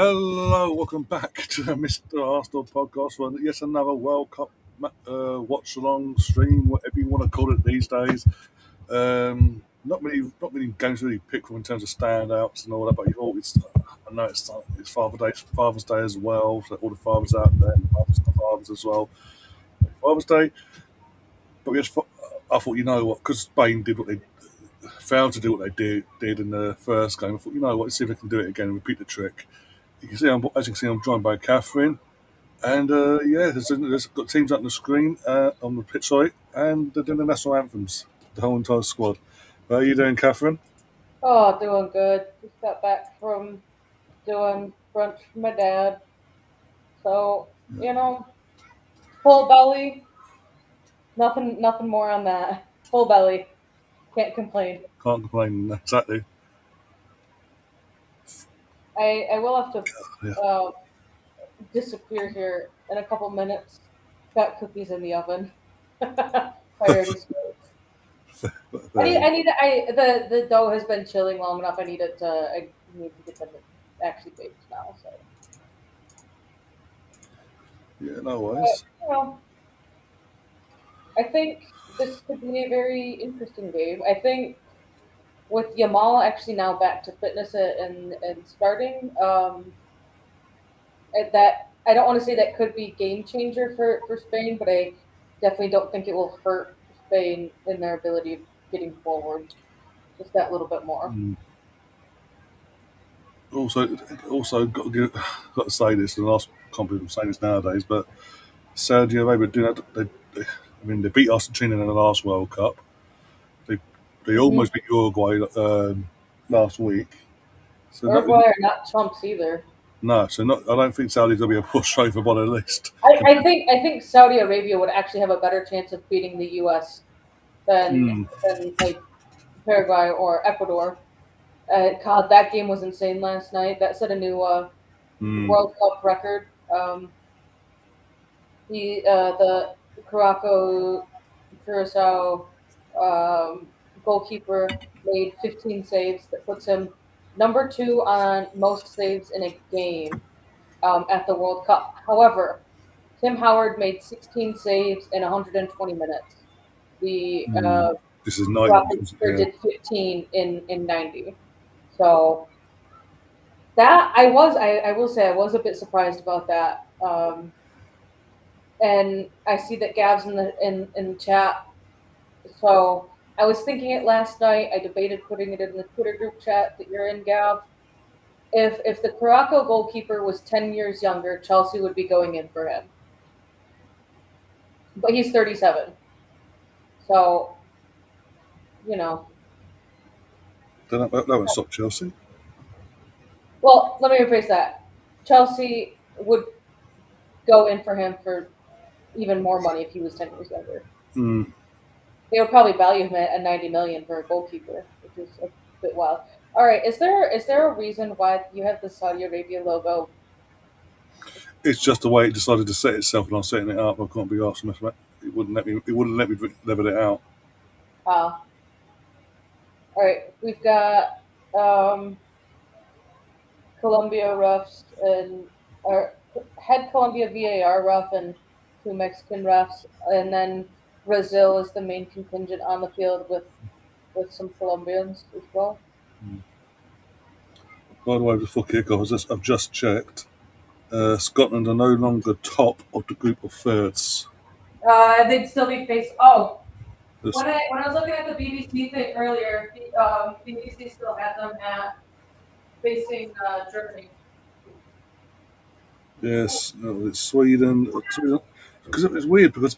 Hello, welcome back to the Mr. Arsenal podcast for yet another World Cup watch-along stream, whatever you want to call it these days. Not many games really pick from in terms of standouts and all that, but I know it's Father's Day as well, so all the fathers out there, and the fathers as well. Father's Day, but I thought, you know what, because Spain failed to do what they did in the first game. I thought, you know what, let's see if they can do it again and repeat the trick. As you can see, I'm joined by Catherine, and there's got teams up on the screen on the pitch side, and they're doing the national anthems, the whole entire squad. How are you doing, Catherine? Oh, doing good. Just got back from doing brunch for my dad. So, full belly. Nothing more on that. Full belly. Can't complain. Can't complain, exactly. I will have to Yeah. disappear here in a couple minutes. Got cookies in the oven. Priorities. The dough has been chilling long enough. I need to get them actually baked now. So. Yeah, no worries. I think this could be a very interesting game. I think with Yamal actually now back to fitness and starting, that I don't want to say that could be game changer for Spain, but I definitely don't think it will hurt Spain in their ability of getting forward just that little bit more. Also got to say this, and I can't believe I'm saying this nowadays, but Saudi Arabia doing that. They beat Argentina in the last World Cup. They almost beat Uruguay last week. So Uruguay are not chumps either. No, I don't think Saudi's gonna be a pushover by the list. I think Saudi Arabia would actually have a better chance of beating the U.S. than like Paraguay or Ecuador. God, that game was insane last night. That set a new World Cup record. The Curacao goalkeeper made 15 saves. That puts him number 2 on most saves in a game at the World Cup. However, Tim Howard made 16 saves in 120 minutes. This is 90. Did 15 in 90. So that I will say I was a bit surprised about that. And I see that Gav's in the chat. So I was thinking it last night. I debated putting it in the Twitter group chat that you're in, Gav. If the Curacao goalkeeper was 10 years younger, Chelsea would be going in for him. But he's 37. So, That won't stop Chelsea. Well, let me rephrase that. Chelsea would go in for him for even more money if he was 10 years younger. They would probably value him at $90 million for a goalkeeper, which is a bit wild. All right, is there a reason why you have the Saudi Arabia logo? It's just the way it decided to set itself, and I'm setting it up. I can't be asked. It wouldn't let me level it out. All right, we've got Colombia refs and head Colombia VAR ref and 2 Mexican refs, and then Brazil is the main contingent on the field with some Colombians as well. By the way, before kickoff, I've just checked. Scotland are no longer top of the group of thirds. They'd still be faced. Oh, when I was looking at the BBC thing earlier, BBC still had them at facing Germany. Yes, it's Sweden. Because it's weird because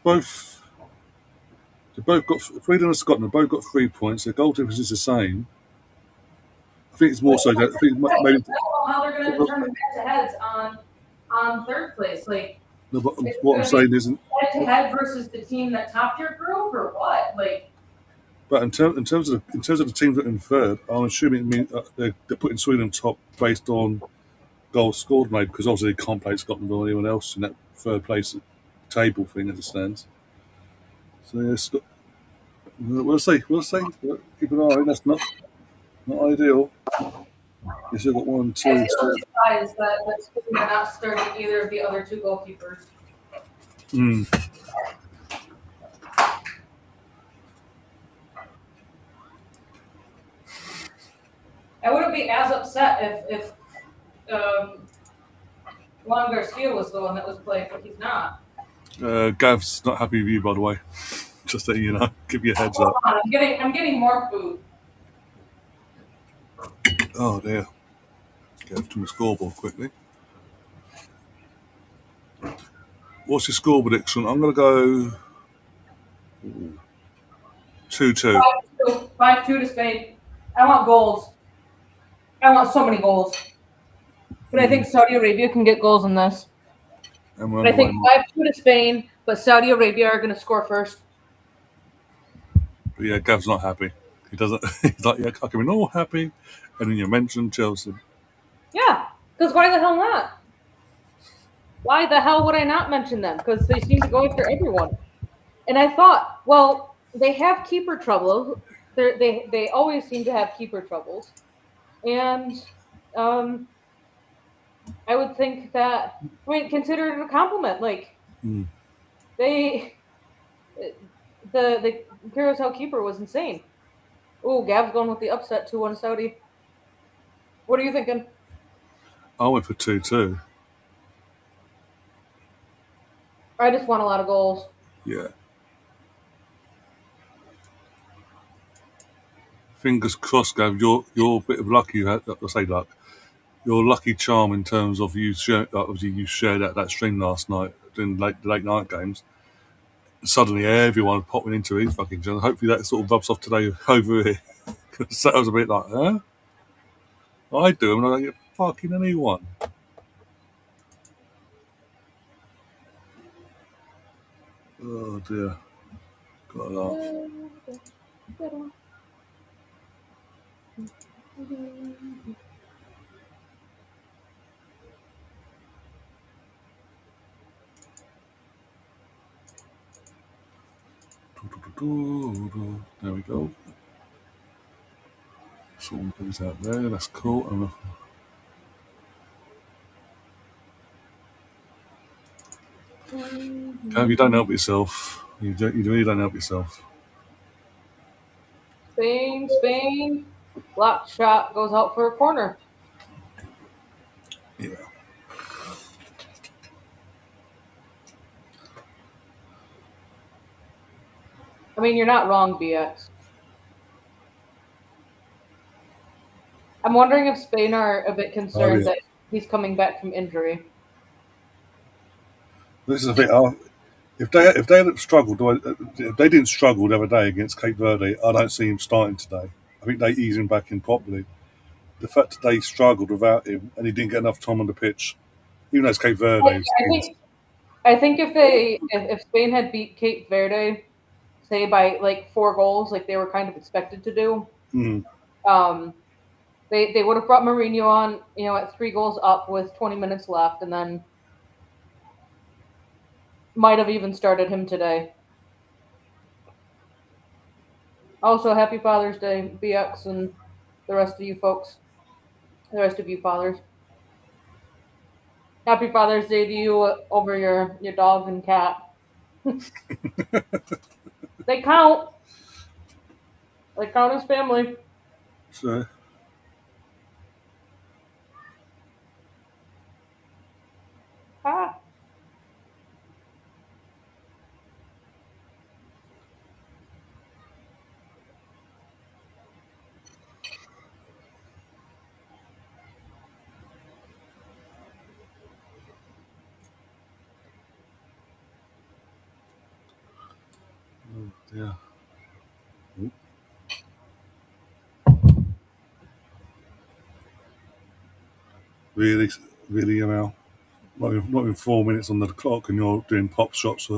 Sweden and Scotland both got 3 points. Their goal difference is the same. I think it's more so that I think maybe. I don't know how they're going to determine head-to-heads on third place. No, but what I'm saying isn't head-to-head versus the team that topped your group, or what? But in terms of the teams that are in third, I'm assuming it means they're putting Sweden top based on goals scored, maybe, because obviously they can't play Scotland or anyone else in that third place table thing as it stands. So yes, we'll see. Keep an eye on it. That's not ideal. You still got 1, I 2. still despise that Spain are not starting either of the other two goalkeepers. Mm. I wouldn't be as upset if Juan Garcia was the one that was playing, but he's not. Gav's not happy with you, by the way. Just that you know, give you a heads Hold up. on, I'm getting more food. Oh dear. Gav to my scoreboard quickly. What's your score prediction? I'm going to go 2-2. 5-2, 5-2 to Spain. I want goals. I want so many goals. But I think Saudi Arabia can get goals in this. And we're But I underway. think 5-2 to Spain, but Saudi Arabia are going to score first. But yeah, Gav's not happy. He doesn't. He's like, yeah, I can be all happy, and then you mentioned Chelsea. Yeah, because why the hell not? Why the hell would I not mention them? Because they seem to go after everyone. And I thought, well, they have keeper trouble. They always seem to have keeper troubles, and um, I would think that. I mean, consider it a compliment. Like Mm. they, the Curacao keeper was insane. Oh, Gav's going with the upset 2-1 Saudi. What are you thinking? I went for 2-2. I just want a lot of goals. Yeah. Fingers crossed, Gav. You're a bit of luck. You had, I say luck. Your lucky charm in terms of you shared that stream last night during the late night games. Suddenly, everyone popping into his fucking channel. Hopefully, that sort of rubs off today over here. Because that was a bit like, huh? I do, and I don't get fucking anyone. Oh dear. Got a laugh. There we go. Sorting things out there. That's cool. Gav, you don't help yourself. You really don't help yourself. Spain. Blocked shot goes out for a corner. Yeah. I mean, you're not wrong, BX. I'm wondering if Spain are a bit concerned that he's coming back from injury. This is the thing. If they hadn't struggled, if they didn't struggle the other day against Cape Verde, I don't see him starting today. I think they ease him back in properly. The fact that they struggled without him and he didn't get enough time on the pitch, even though it's Cape Verde. I think if Spain had beat Cape Verde, say by like 4 goals, like they were kind of expected to do, they would have brought Merino on, at 3 goals up with 20 minutes left, and then might have even started him today. Also, happy Father's Day, BX, and the rest of you folks, the rest of you fathers. Happy Father's Day to you over your dog and cat. They count. They count as family. So, Ah. yeah. Really, really, Not even 4 minutes on the clock, and you're doing pop shots,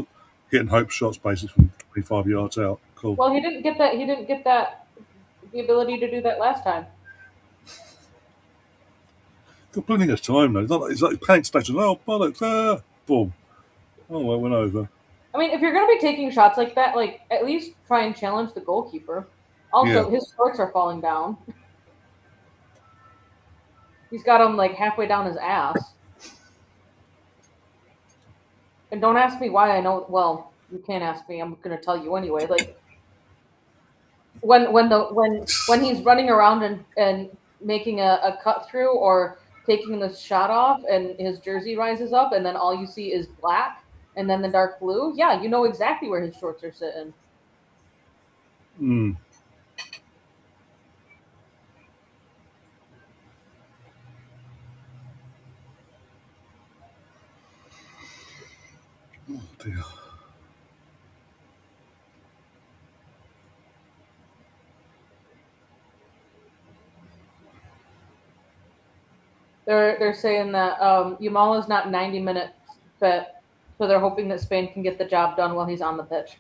hitting hope shots basically from 25 yards out. Cool. Well, he didn't get that. He didn't get that the ability to do that last time. Got plenty of time though. It's like panic station. Oh bollocks! Boom. Oh well, went over. I mean, if you're going to be taking shots like that, like at least try and challenge the goalkeeper. Also, his shorts are falling down. He's got them like halfway down his ass. And don't ask me why I know. Well, you can't ask me. I'm gonna tell you anyway. Like when he's running around and making a cut through or taking the shot off, and his jersey rises up, and then all you see is black and then the dark blue. Yeah, you know exactly where his shorts are sitting. Mm. Oh dear. They're saying that Yamal is not 90 minutes fit, so they're hoping that Spain can get the job done while he's on the pitch.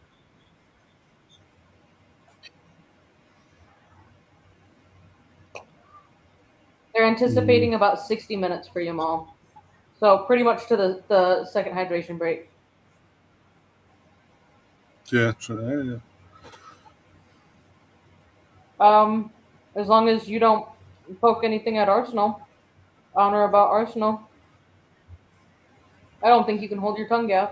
They're anticipating about 60 minutes for Yamal, so pretty much to the second hydration break. Yeah, As long as you don't poke anything at Arsenal, on or about Arsenal, I don't think you can hold your tongue, Gav.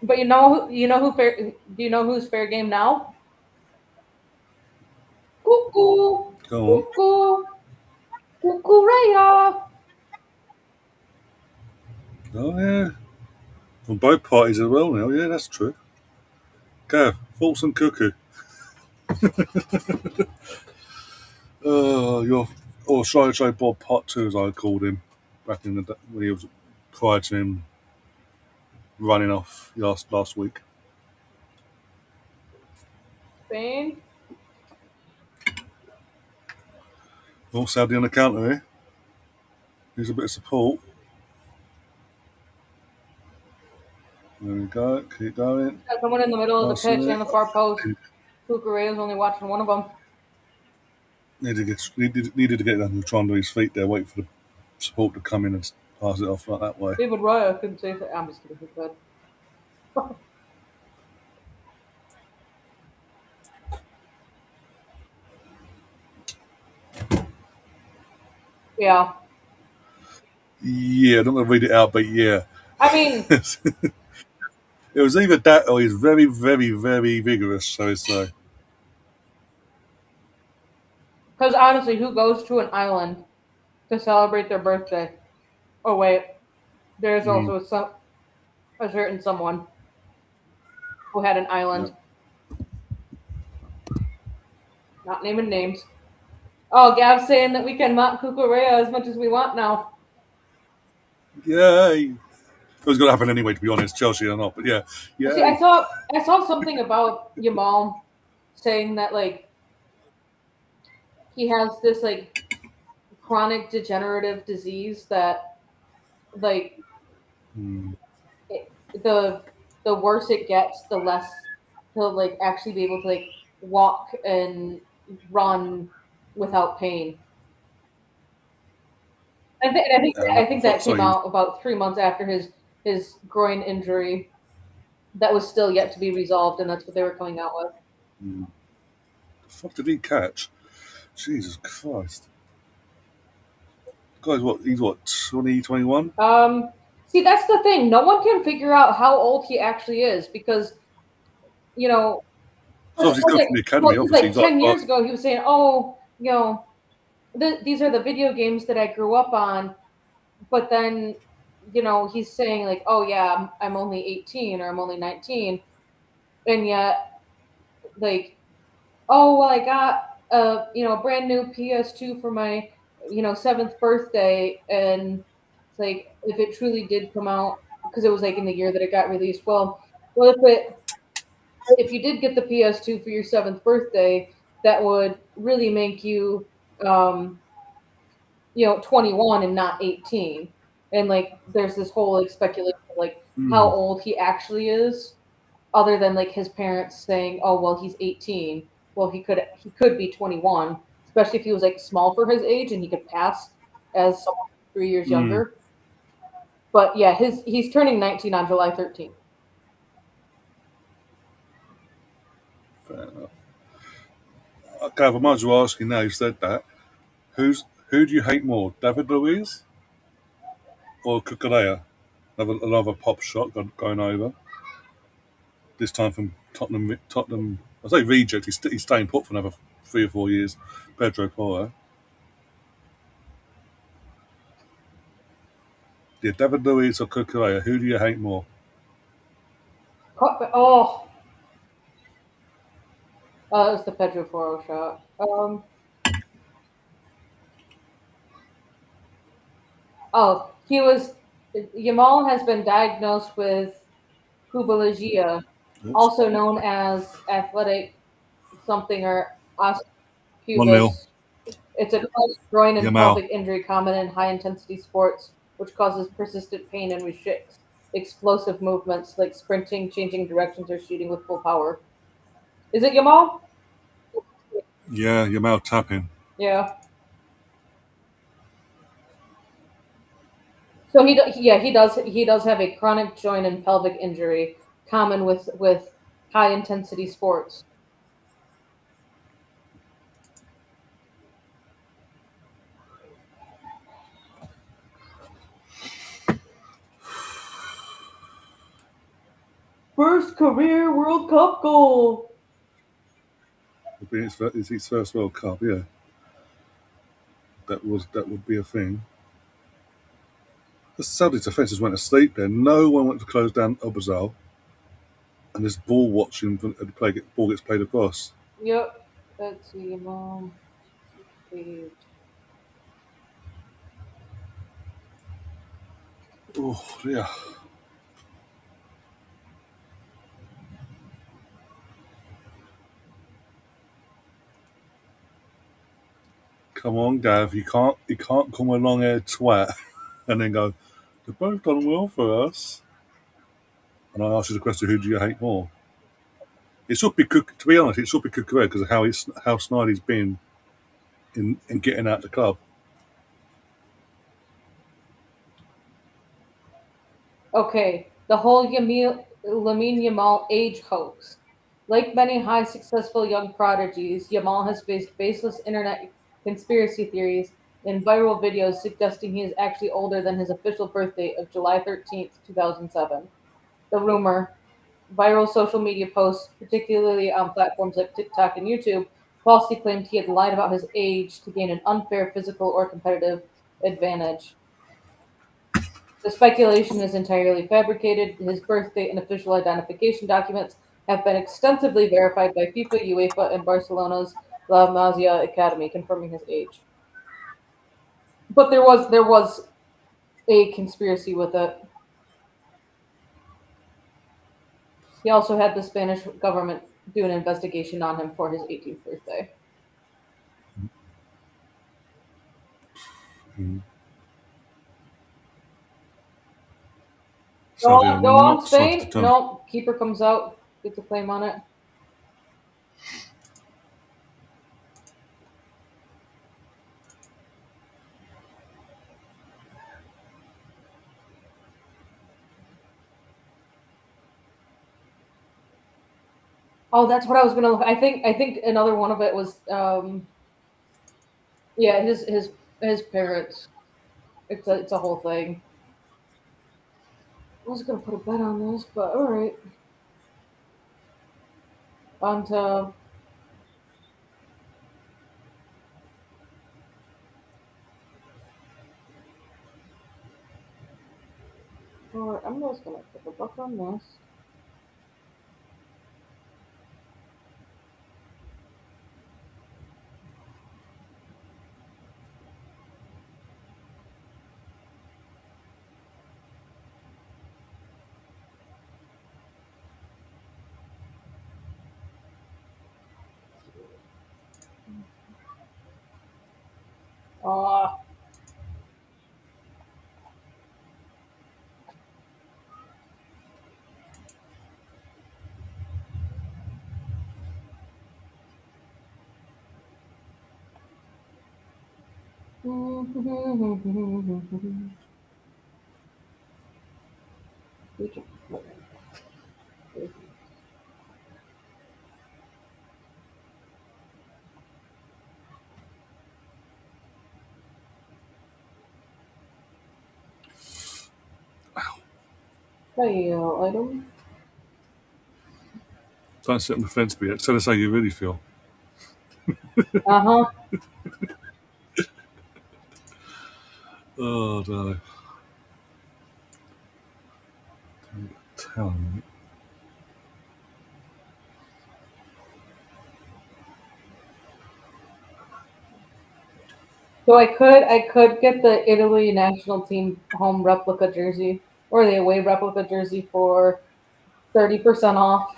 But do you know who's fair game now? Cuckoo, go on. cuckoo, cuckoo, Oh yeah, from both parties as well now. Yeah, that's true. Gav, false and cuckoo. Your or Sideshow Bob Part 2, as I called him back in the day when he was prior to him running off last week. Spain. Oh, Saudi on the counter here. Here's a bit of support. There we go. Keep going. Got someone in the middle of the Passing pitch it. and the far post. Cucurella's only watching one of them. Needed to get down and try and do his feet there. Wait for the support to come in and pass it off like that way. David Roya couldn't say that. I'm just kidding. He could. Yeah. Yeah, I'm not going to read it out, but yeah. I mean, It was either that or he's very, very, very vigorous, so it's because honestly, who goes to an island to celebrate their birthday? Oh wait, there's mm, also a certain someone who had an yeah. island. Not naming names. Oh, Gav's saying that we can mock Cucurella as much as we want now. Yay. It was going to happen anyway, to be honest, Chelsea or not, but yeah. See, Yay. I saw something about Yamal saying that like he has this like chronic degenerative disease that like Mm, it, the worse it gets, the less he'll like actually be able to like walk and run without pain. I think that came sorry. out about 3 months after his groin injury that was still yet to be resolved, and that's what they were coming out with. Mm, the fuck did he catch? Jesus Christ. Guys, what? He's what? 2021? See, that's the thing. No one can figure out how old he actually is because you know, So he's going from the academy, because obviously. like He's like, 10 years ago he was saying, "Oh, these are the video games that I grew up on," but then he's saying like, "Oh yeah, I'm only 18 or I'm only 19," and yet like, "Oh well, I got a brand new PS2 for my seventh birthday," and it's like if it truly did come out because it was like in the year that it got released. Well, if you did get the PS2 for your seventh birthday, that would really make you, 21 and not 18. And like, there's this whole like speculation of like how mm, old he actually is, other than like his parents saying, "Oh, well, he's 18." Well, he could be 21, especially if he was like small for his age and he could pass as someone 3 years mm, younger. But yeah, he's turning 19 on July 13th. fair enough. Gav, I might as well ask you now. You said that. Who do you hate more, David Luiz or Cucurella? Another pop shot going over. This time from Tottenham. Tottenham. I say reject. He's staying put for another 3 or 4 years. Pedro Porro. Yeah, David Luiz or Cucurella. Who do you hate more? Oh, it was the Pedro Porro shot. Oh, he was. Yamal has been diagnosed with pubalgia, Oops. also known as athletic something or One nil. pubis. It's a chronic groin and Yamal. pelvic injury common in high intensity sports, which causes persistent pain and restricts explosive movements like sprinting, changing directions, or shooting with full power. Is it Yamal? Yeah, Yamal tapping. Yeah. So he does have a chronic joint and pelvic injury common with high intensity sports. First career World Cup goal. It'd be his first World Cup. Yeah, that would be a thing. The Saudi defenders went to sleep there. No one went to close down Obazal, and this ball watching the ball gets played across. Yep. Let's see, Yamal. Oh yeah. Come on, Gav. You can't come along here twat and then go. They've both done well for us. And I ask you the question: who do you hate more? It should be Cook. To be honest, it should be Cucurella because of how snide he's been in getting out the club. Okay, the whole Lamine Yamal age hoax. Like many high successful young prodigies, Yamal has faced baseless internet conspiracy theories and viral videos suggesting he is actually older than his official birth date of July 13th, 2007. The rumor, viral social media posts, particularly on platforms like TikTok and YouTube, falsely claimed he had lied about his age to gain an unfair physical or competitive advantage. The speculation is entirely fabricated. His birth date and official identification documents have been extensively verified by FIFA, UEFA, and Barcelona's La Masia Academy, confirming his age. But there was a conspiracy with it. He also had the Spanish government do an investigation on him for his 18th birthday. Mm. Go Saudi on, are go on, not started to Spain. turn. No, keeper comes out, gets a claim on it. Oh, that's what I was gonna look. I think another one of it was yeah, his parents. It's a whole thing. I was gonna put a bet on this, but all right. On to all right, I'm just gonna put a buck on this. Ah, Fail item. Don't sit on the fence, BX. Tell us how you really feel. Uh huh. Oh, no. Tell me. So I could get the Italy national team home replica jersey or the away replica jersey for 30% off.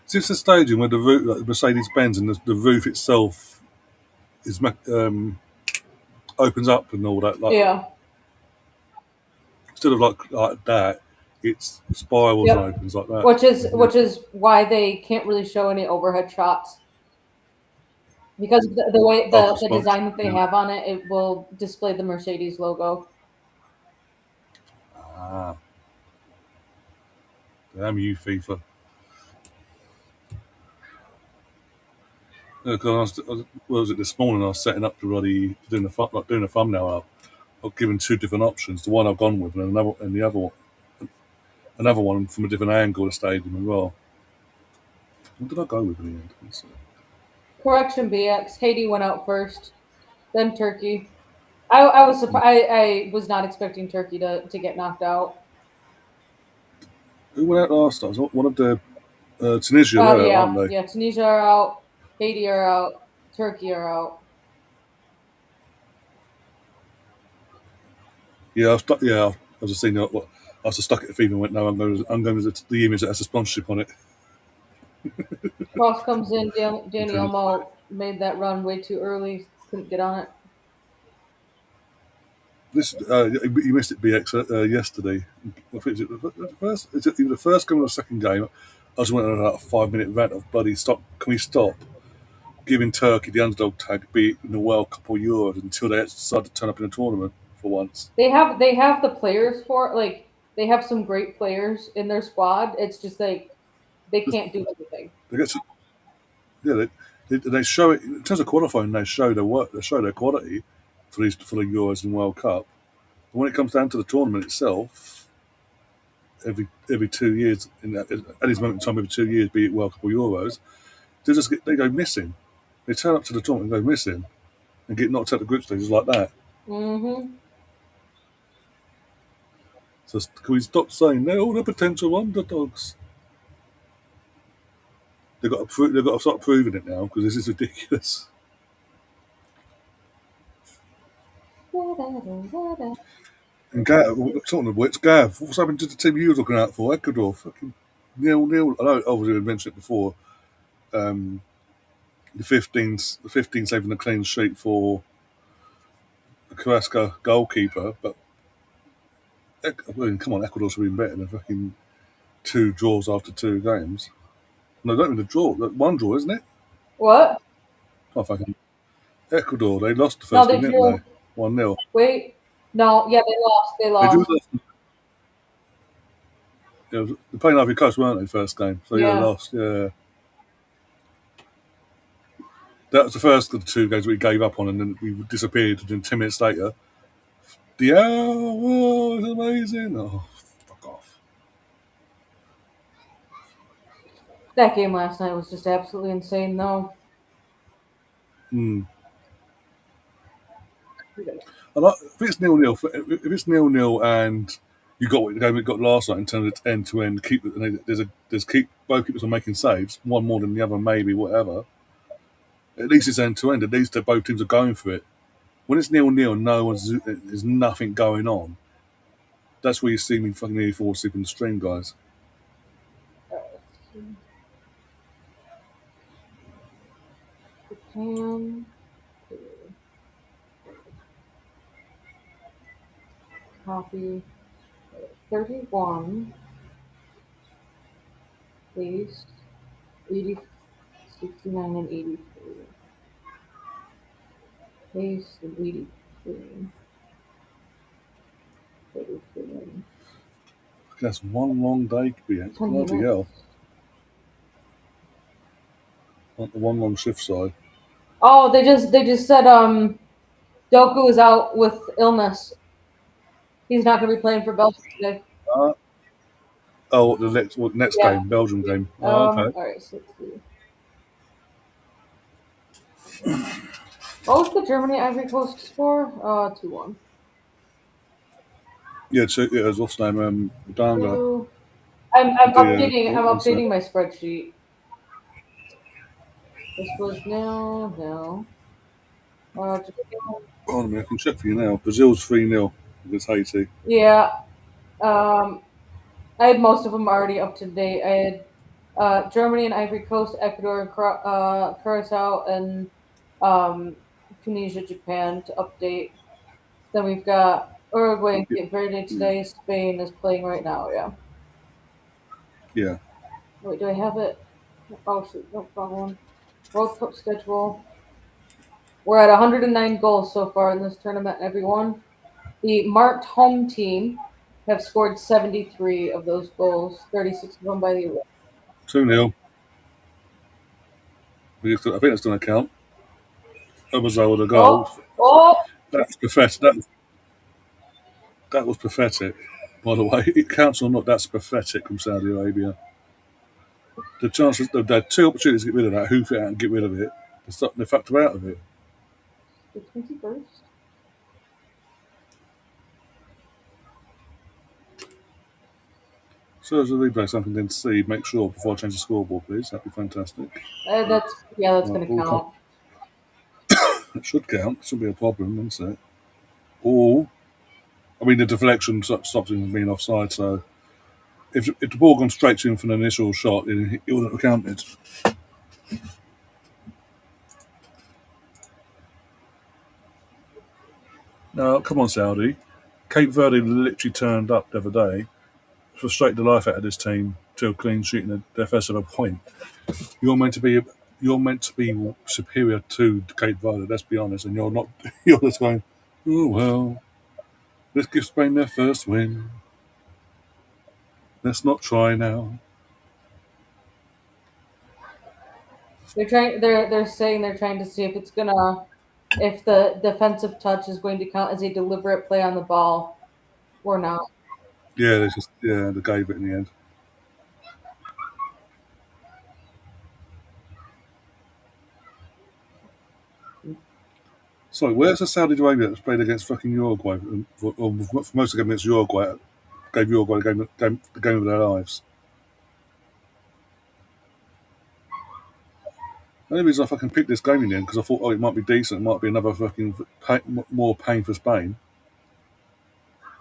Is this the stadium where the roof, like the Mercedes-Benz and the roof itself is opens up and all that? Like Yeah. instead of like that, it's spirals and Yep. opens like that. Which is Yeah. which is why they can't really show any overhead shots because the way After the sponge. design that they Yeah. have on it, it will display the Mercedes logo. Ah, damn you, FIFA. Yeah, 'cause what was it this morning? I was setting up to bloody doing a thumbnail up. I've given two different options. The one I've gone with, and the other one, another one from a different angle of the stadium as well. What did I go with in the end? Correction, BX. Haiti went out first, then Turkey. I was surprised. I was not expecting Turkey to get knocked out. Who went out last time? One of the Tunisia, there, aren't Yeah, they? yeah. Tunisia are out. Haiti are out. Turkey are out. Yeah, I was just seeing what. I was just stuck at the FIFA and went, no, I'm going with the image that has a sponsorship on it. Cross comes in. Danny Until Olmo made that run way too early. Couldn't get on it. this, you missed it, BX, yesterday. I think the first, is it either the first game or the second game? I just went on a 5 minute rant of bloody stop. Can we stop giving Turkey the underdog tag, be it in the World Cup or Euros, until they actually decide to turn up in a tournament for once? They have the players for it. Like they have some great players in their squad. It's just like they can't do anything. They get, yeah, they show it in terms of qualifying. They show their work, they show their quality for the Euros and World Cup. But when it comes down to the tournament itself, every 2 years, at this moment in time, every 2 years, be it World Cup or Euros, they go missing. They turn up to the tournament and go missing and get knocked out the group stages like that. Hmm. So can we stop saying they're all the potential underdogs? They've got to start proving it now because this is ridiculous. And Gav, talking of which, Gav, what's happened to the team you were looking out for? Ecuador, fucking 0-0. I know, obviously, I mentioned it before. Um, the 15 saving a clean sheet for the Carrasco goalkeeper, but I mean, come on, Ecuador should have been better than fucking two draws after two games. No, don't mean the draw. One draw, isn't it? What? Oh, fucking Ecuador. They lost the No, first they game, didn't drew. they? 1-0. Wait. No, yeah, they lost. They They drew lost. they're playing Ivory Coast, weren't they? First game, so yeah, they Yeah. lost. Yeah, that was the first of the two games we gave up on, and then we disappeared. And then 10 minutes later, oh, it's amazing. Oh, fuck off. That game last night was just absolutely insane, though. Mm. If it's 0-0, if it's 0-0, and you got what the game we got last night in terms of end to end, there's both keepers are making saves, one more than the other, maybe whatever. At least it's end to end. At least both teams are going for it. When it's 0-0, there's nothing going on. That's where you see me fucking nearly fall asleep in the stream, guys. Japan. Copy. 31. Paste. 80, 69 and 83. Paste and 83. 33. That's one long day, bloody hell. Not the one long shift side. Oh, they just said Doku is out with illness. He's not going to be playing for Belgium today. Oh, the next Yeah. game, Belgium game. Oh, okay. All right. So let's see. What was the Germany Ivory Coast score? 2-1. Yeah, it was what's the name? Danga. I'm The updating. I'm one sec. updating my spreadsheet. This was now. Hold on a minute, I can check for you now. Brazil's 3-0 against Haiti. Yeah. I had most of them already up to date. I had Germany and Ivory Coast, Ecuador and Curacao, and Tunisia, Japan to update. Then we've got Uruguay and Cape Verde today. Spain is playing right now. Yeah. Yeah. Wait, do I have it? Oh, shoot, no problem. World Cup schedule. We're at 109 goals so far in this tournament, everyone. The marked home team have scored 73 of those goals, 36 of them by the away. 2-0. I think that's going to count. Obazo with a goal. Oh! That's pathetic. That was pathetic. By the way, it counts or not, that's pathetic from Saudi Arabia. The chances, they had two opportunities to get rid of that, hoof it out and get rid of it. They fucked her out of it. The 21st? So as a replay, something then see, make sure before I change the scoreboard, please. That'd be fantastic. That's going to count. It should count. It shouldn't be a problem, isn't it? Or, I mean, the deflection stops him from being offside, so if the ball gone straight to him from the initial shot, it wouldn't have counted. No, come on, Saudi. Cape Verde literally turned up the other day, frustrated the life out of this team to a clean sheet in their first ever point. You're meant to be superior to Cape Verde. Let's be honest, and you're not. You're just going, oh well. Let's give Spain their first win. Let's not try now. They're trying. They're saying they're trying to see if the defensive touch is going to count as a deliberate play on the ball or not. Yeah, they gave it in the end. Sorry, where's the Saudi Arabia that's played against fucking Uruguay? For most of them against Uruguay, gave Uruguay the game of their lives. The only reason I fucking picked this game in the end because I thought, it might be decent. It might be another fucking more pain for Spain,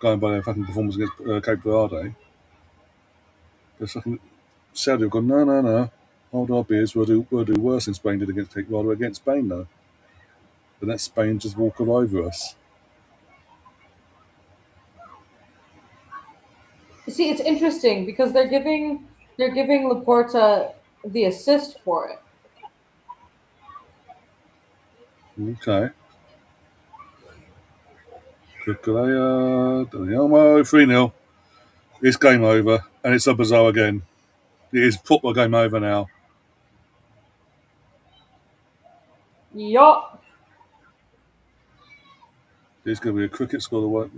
going by their fucking performance against Cape Verde. But fucking Saudi have gone, no. Hold our beers. We'll do worse than Spain did against Cape Verde against Spain, though. But let Spain just walk all over us. See, it's interesting because they're giving Laporta the assist for it. Okay. Kukulea, Danielmo, 3-0. It's game over, and it's a bizarre again. It is football game over now. Yup. It's going to be a cricket score.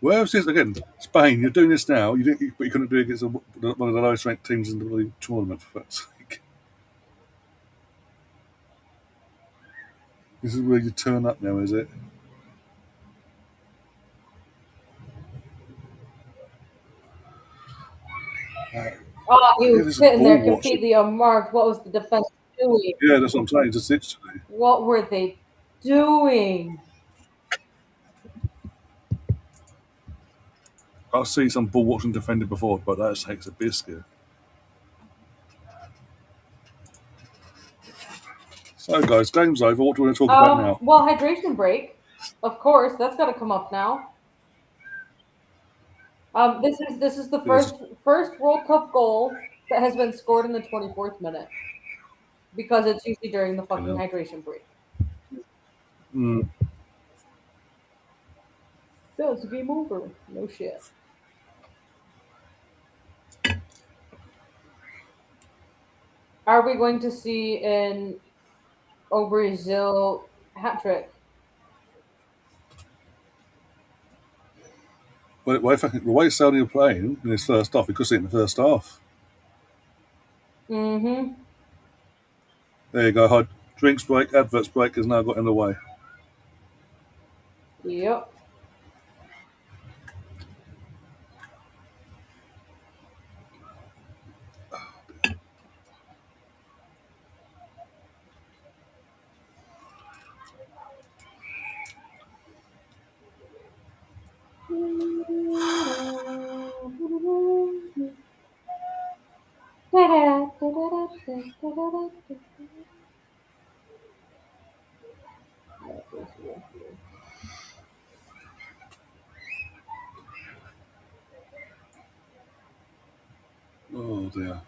Where is this again? Spain, you're doing this now. But you couldn't do it against one of the lowest ranked teams in the tournament, for fuck's sake. This is where you turn up now, is it? Oh, he was sitting there completely unmarked. What was the defense doing? Yeah, that's what I'm saying. Just literally. What were they doing? I've seen some ball watching defended before, but that takes a biscuit. So, guys, game's over. What do we want to talk about now? Well, hydration break, of course. That's got to come up now. This is the first World Cup goal that has been scored in the 24th minute because it's usually during the fucking hydration break. So it's a game over. No shit. Are we going to see an Brazil hat trick? The way Saudi are playing in his first half, he could see it in the first half. Mm-hmm. There you go. Drinks break, adverts break has now got in the way. Yep. Oh dear.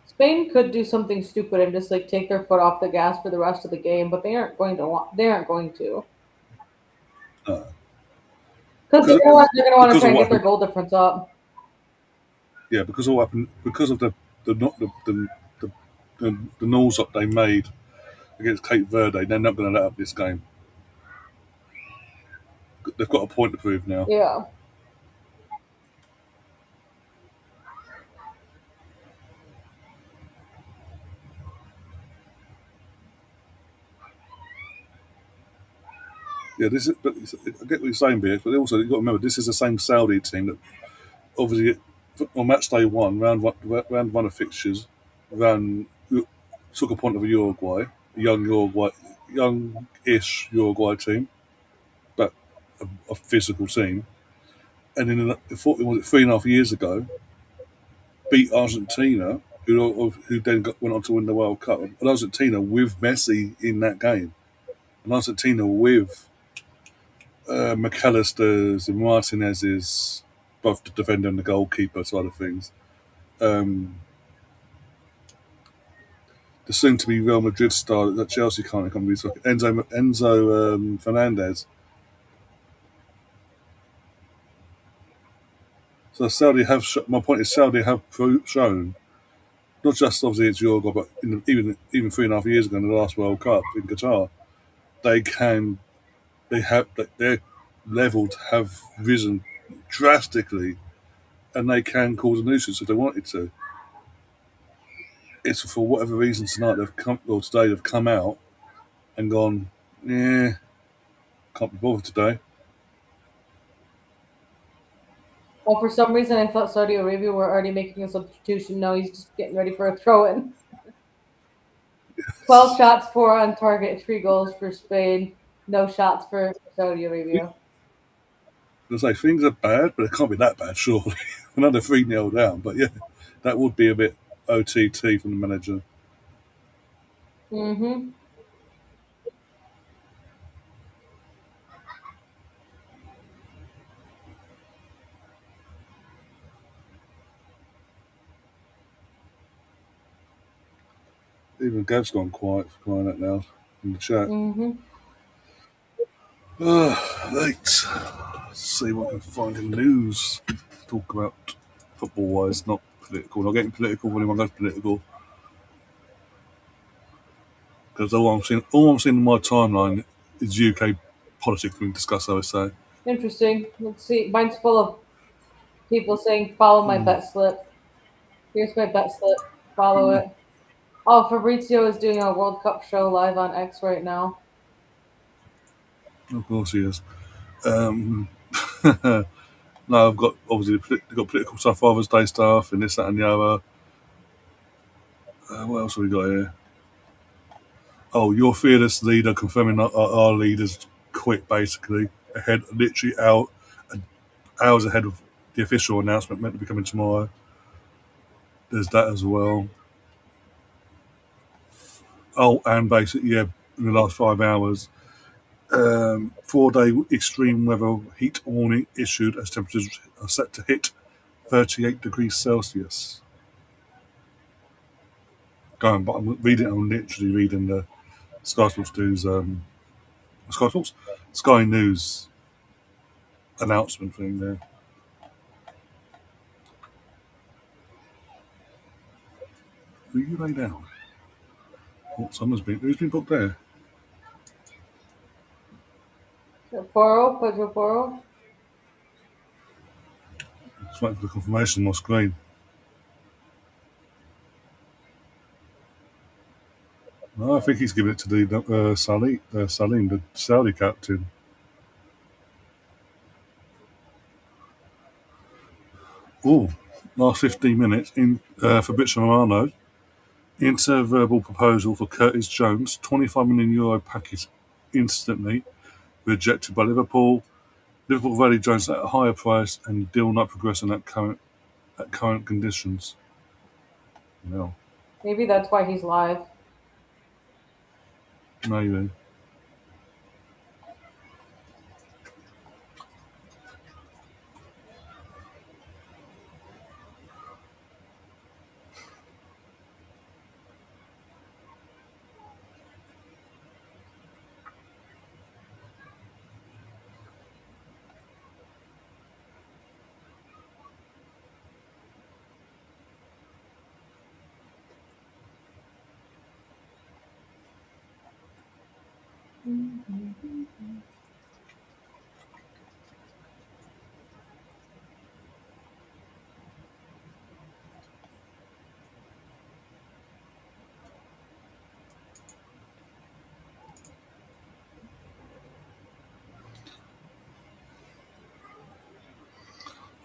Spain could do something stupid and just like take their foot off the gas for the rest of the game, but they aren't going to want. They aren't going to Uh, because because they're going to want to because try of and what get their happened. goal difference up. Yeah, because of what happened. Because of the not the nose up they made against Cape Verde, they're not going to let up this game. They've got a point to prove now. Yeah. Yeah, this is. But I get what you're saying, Beard. But also you've got to remember this is the same Saudi team that obviously on match day one, round one of fixtures, ran took a point of a Uruguay, a young-ish Uruguay team, but a physical team, and then was it 3.5 years ago, beat Argentina, who then went on to win the World Cup, and Argentina with Messi in that game, and Argentina with McAllister's and Martinez's, both the defender and the goalkeeper side of things. Um, the soon-to-be Real Madrid star that Chelsea can't come with, Enzo Fernandez. So Saudi have my point is Saudi have shown not just obviously it's Uruguay, but even 3.5 years ago in the last World Cup in Qatar, they can they have their levels have risen drastically, and they can cause a nuisance if they wanted to. It's for whatever reason tonight today they've come out and gone, yeah, can't be bothered today. Well, for some reason, I thought Saudi Arabia were already making a substitution. No, he's just getting ready for a throw-in. 12 shots, 4 on target, 3 goals for Spain. No shots for Saudi Arabia. I say things are bad, but it can't be that bad, surely. Another 3-0 down, but yeah, that would be a bit OTT from the manager. Mm-hmm. Even Gav's gone quiet for crying out loud in the chat. Mm-hmm. Right. Let's see what I can find in the news to talk about football wise, not political. Not getting political when anyone goes political. Because all I'm seeing in my timeline is UK politics being discussed, I would say. Interesting. Let's see. Mine's full of people saying, follow my bet slip. Here's my bet slip. Follow it. Oh, Fabrizio is doing a World Cup show live on X right now. Of course he is. No, I've got obviously they've got political stuff, Father's Day stuff, and this, that, and the other. What else have we got here? Oh, your fearless leader confirming our leaders quit basically ahead, literally hours ahead of the official announcement meant to be coming tomorrow. There's that as well. Oh, and basically, yeah, in the last 5 hours, 4-day extreme weather heat warning issued as temperatures are set to hit 38 degrees Celsius. Going, but I'm literally reading the Sky Sports News, Sky Sports, Sky News announcement thing there. Will you lay down? Oh, who's been booked there? Pedro Porro. Just waiting for the confirmation on my screen. No, I think he's giving it to the Salim, the Saudi captain. Oh, last 15 minutes in for Romano. Interverbal proposal for Curtis Jones, €25 million package instantly rejected by Liverpool. Liverpool valued Jones at a higher price and deal not progressing at current conditions. No, Maybe that's why he's live. maybe.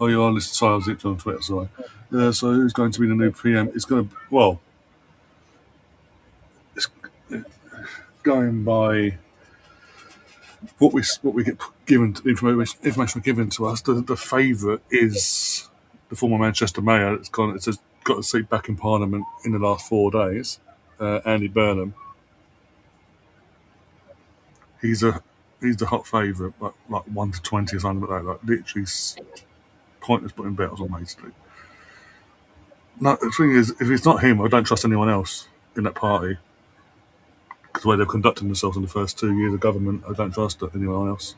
Oh, you are listening. I was on Twitter. Sorry. So who's going to be the new PM? It's going to it's going by what we get given information given to us. The favourite is the former Manchester Mayor. It's got a seat back in Parliament in the last 4 days. Andy Burnham. He's the hot favourite, like 1 to 20 or something like that. Like literally pointless putting belts on basically. No, the thing is, if it's not him, I don't trust anyone else in that party. Because the way they've conducted themselves in the first 2 years of government, I don't trust anyone else.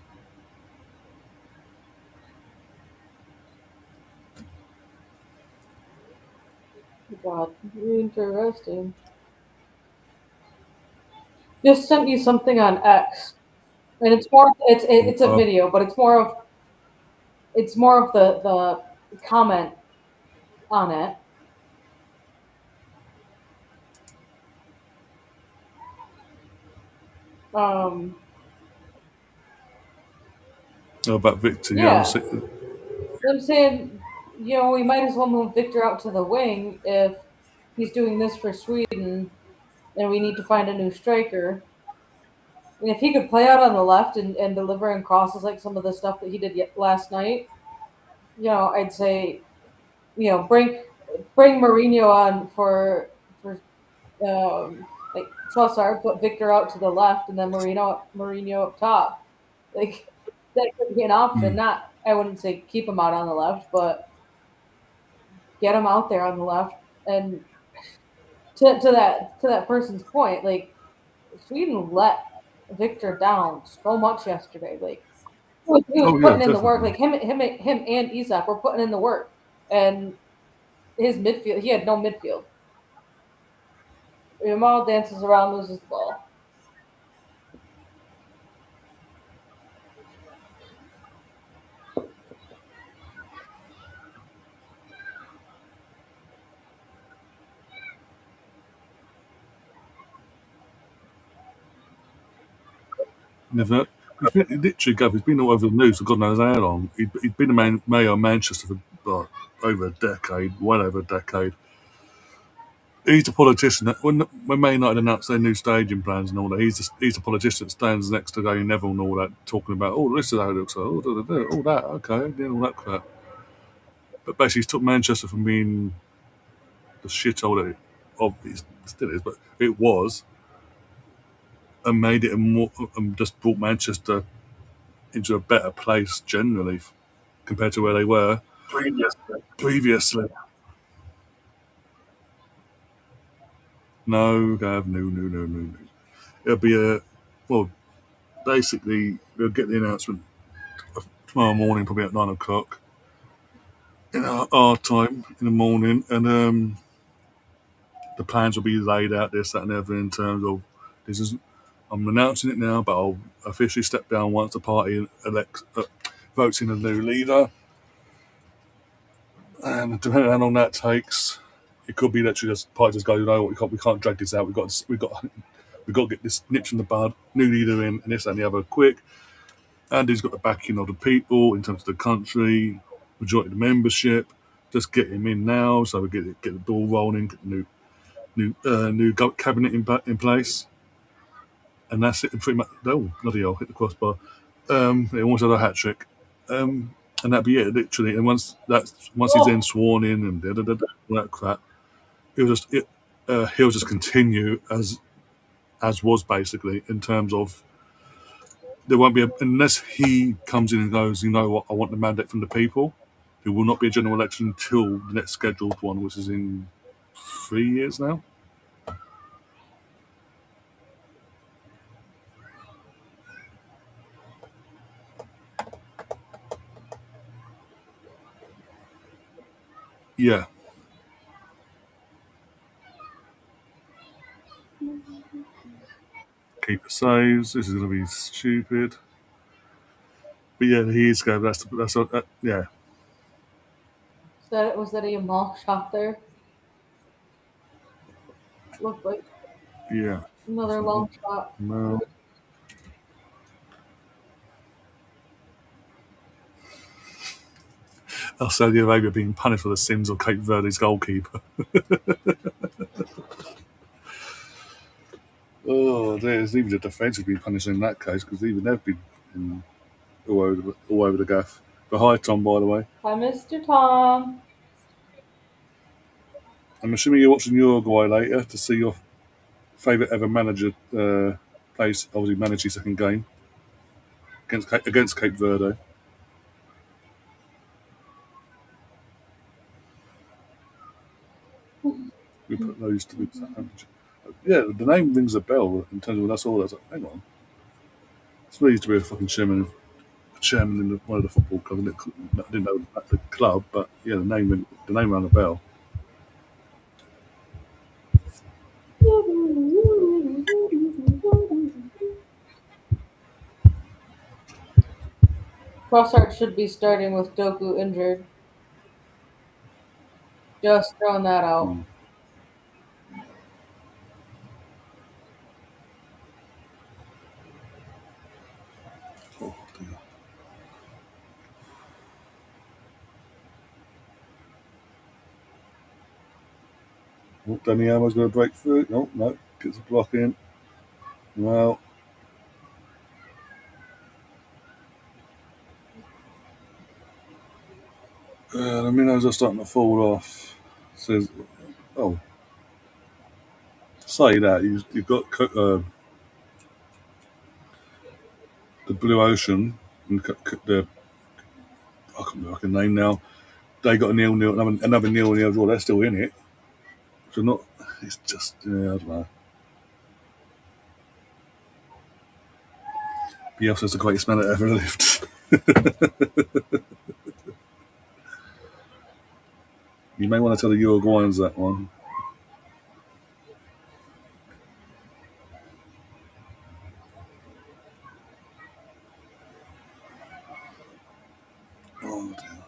God, interesting. Just sent you something on X, and it's a video, but it's more of the comment on it. About Victor, yeah. I'm saying, we might as well move Victor out to the wing if he's doing this for Sweden, and we need to find a new striker. And if he could play out on the left and delivering crosses like some of the stuff that he did last night, I'd say, bring Mourinho on for like Trossard, put Victor out to the left, and then Mourinho up top. Like that could be an option. Not, I wouldn't say keep him out on the left, but get him out there on the left. And to that person's point, like Sweden let Victor down so much yesterday. Like he was putting in the work. Like him and Isak were putting in the work, and his midfield, he had no midfield. Jamal dances around, loses the ball. Never. Literally, Gav, he's been all over the news for God knows how long. He'd been a mayor of Manchester for over a decade, well over a decade. He's the politician that when Man United announced their new stadium plans and all that, he's the politician that stands next to Gary Neville and all that, talking about, this is how it looks, all that, okay, all that crap. But basically, he's took Manchester from being the shithole that it still is, but it was, and made it and just brought Manchester into a better place generally compared to where they were previously. No, Gav, no. it'll be basically we'll get the announcement tomorrow morning, probably at 9 o'clock in our time in the morning, and the plans will be laid out, this, that, and the other, in terms of this is. I'm announcing it now, but I'll officially step down once the party votes in a new leader. And depending on how long that takes, it could be literally just party just go, you know what, we can't drag this out. We've got to get this nipped in the bud, new leader in, and this that, and the other quick. And he's got the backing of the people in terms of the country, majority of the membership. Just get him in now, so we get the ball rolling, get the new cabinet in place, and that's it. Pretty much. Oh bloody hell! Hit the crossbar. They almost had a hat trick, and that'd be it literally. And once he's then sworn in and all that crap, he'll just continue as was basically, in terms of there won't be unless he comes in and goes, you know what, I want the mandate from the people. There will not be a general election until the next scheduled one, which is in 3 years now. Yeah. Keeper saves. This is going to be stupid. But yeah, he is going. Yeah. Was that a long shot there? Looked like Yeah. another long shot. No. Saudi Arabia being punished for the sins of Cape Verde's goalkeeper. Oh, there's even the defence has been punished in that case, because even they've been all over the gaff. But hi, Tom, by the way. Hi, Mr. Tom. I'm assuming you're watching Uruguay later to see your favourite ever manager obviously manage his second game against Cape Verde. We put those to be. Yeah, the name rings a bell in terms of that's all. I was like, hang on, it's really used to be a fucking chairman in one of the football clubs. I didn't know the club, but yeah, the name rang a bell. Crossart should be starting with Doku injured. Just throwing that out. Oh, dear. Oh, Danny Almo's going to break through. No, gets a block in. Well, the minnows are starting to fall off. Says, oh, say that you've got the Blue Ocean and the I can't remember the name now. They got a 0-0, another 0-0 draw. They're still in it. So not. It's just I don't know. Bielsa's the greatest man that ever lived. You may want to tell the Uruguayans that one. Oh dear.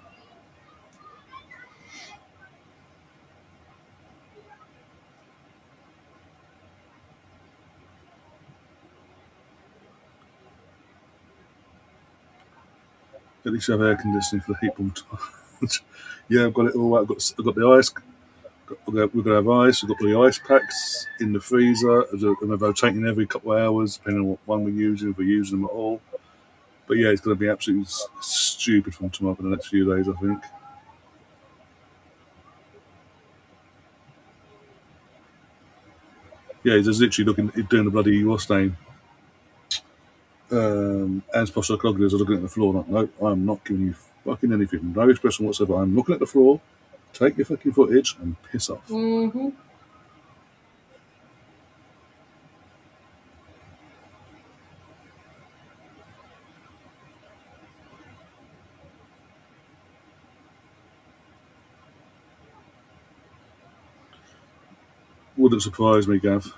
At least you have air conditioning for the heat pump. Yeah, I've got it all. I've got the ice. We're going to have ice. We've got the ice packs in the freezer, and they're rotating every couple of hours, depending on what one we're using, if we're using them at all. But yeah, it's going to be absolutely stupid from tomorrow for the next few days, I think. Yeah, he's just literally doing the bloody what's name. As Postecoglou is looking at the floor, like, no, I'm not giving you fucking anything. No expression whatsoever. I'm looking at the floor. Take your fucking footage and piss off. Mm-hmm. Wouldn't surprise me, Gav.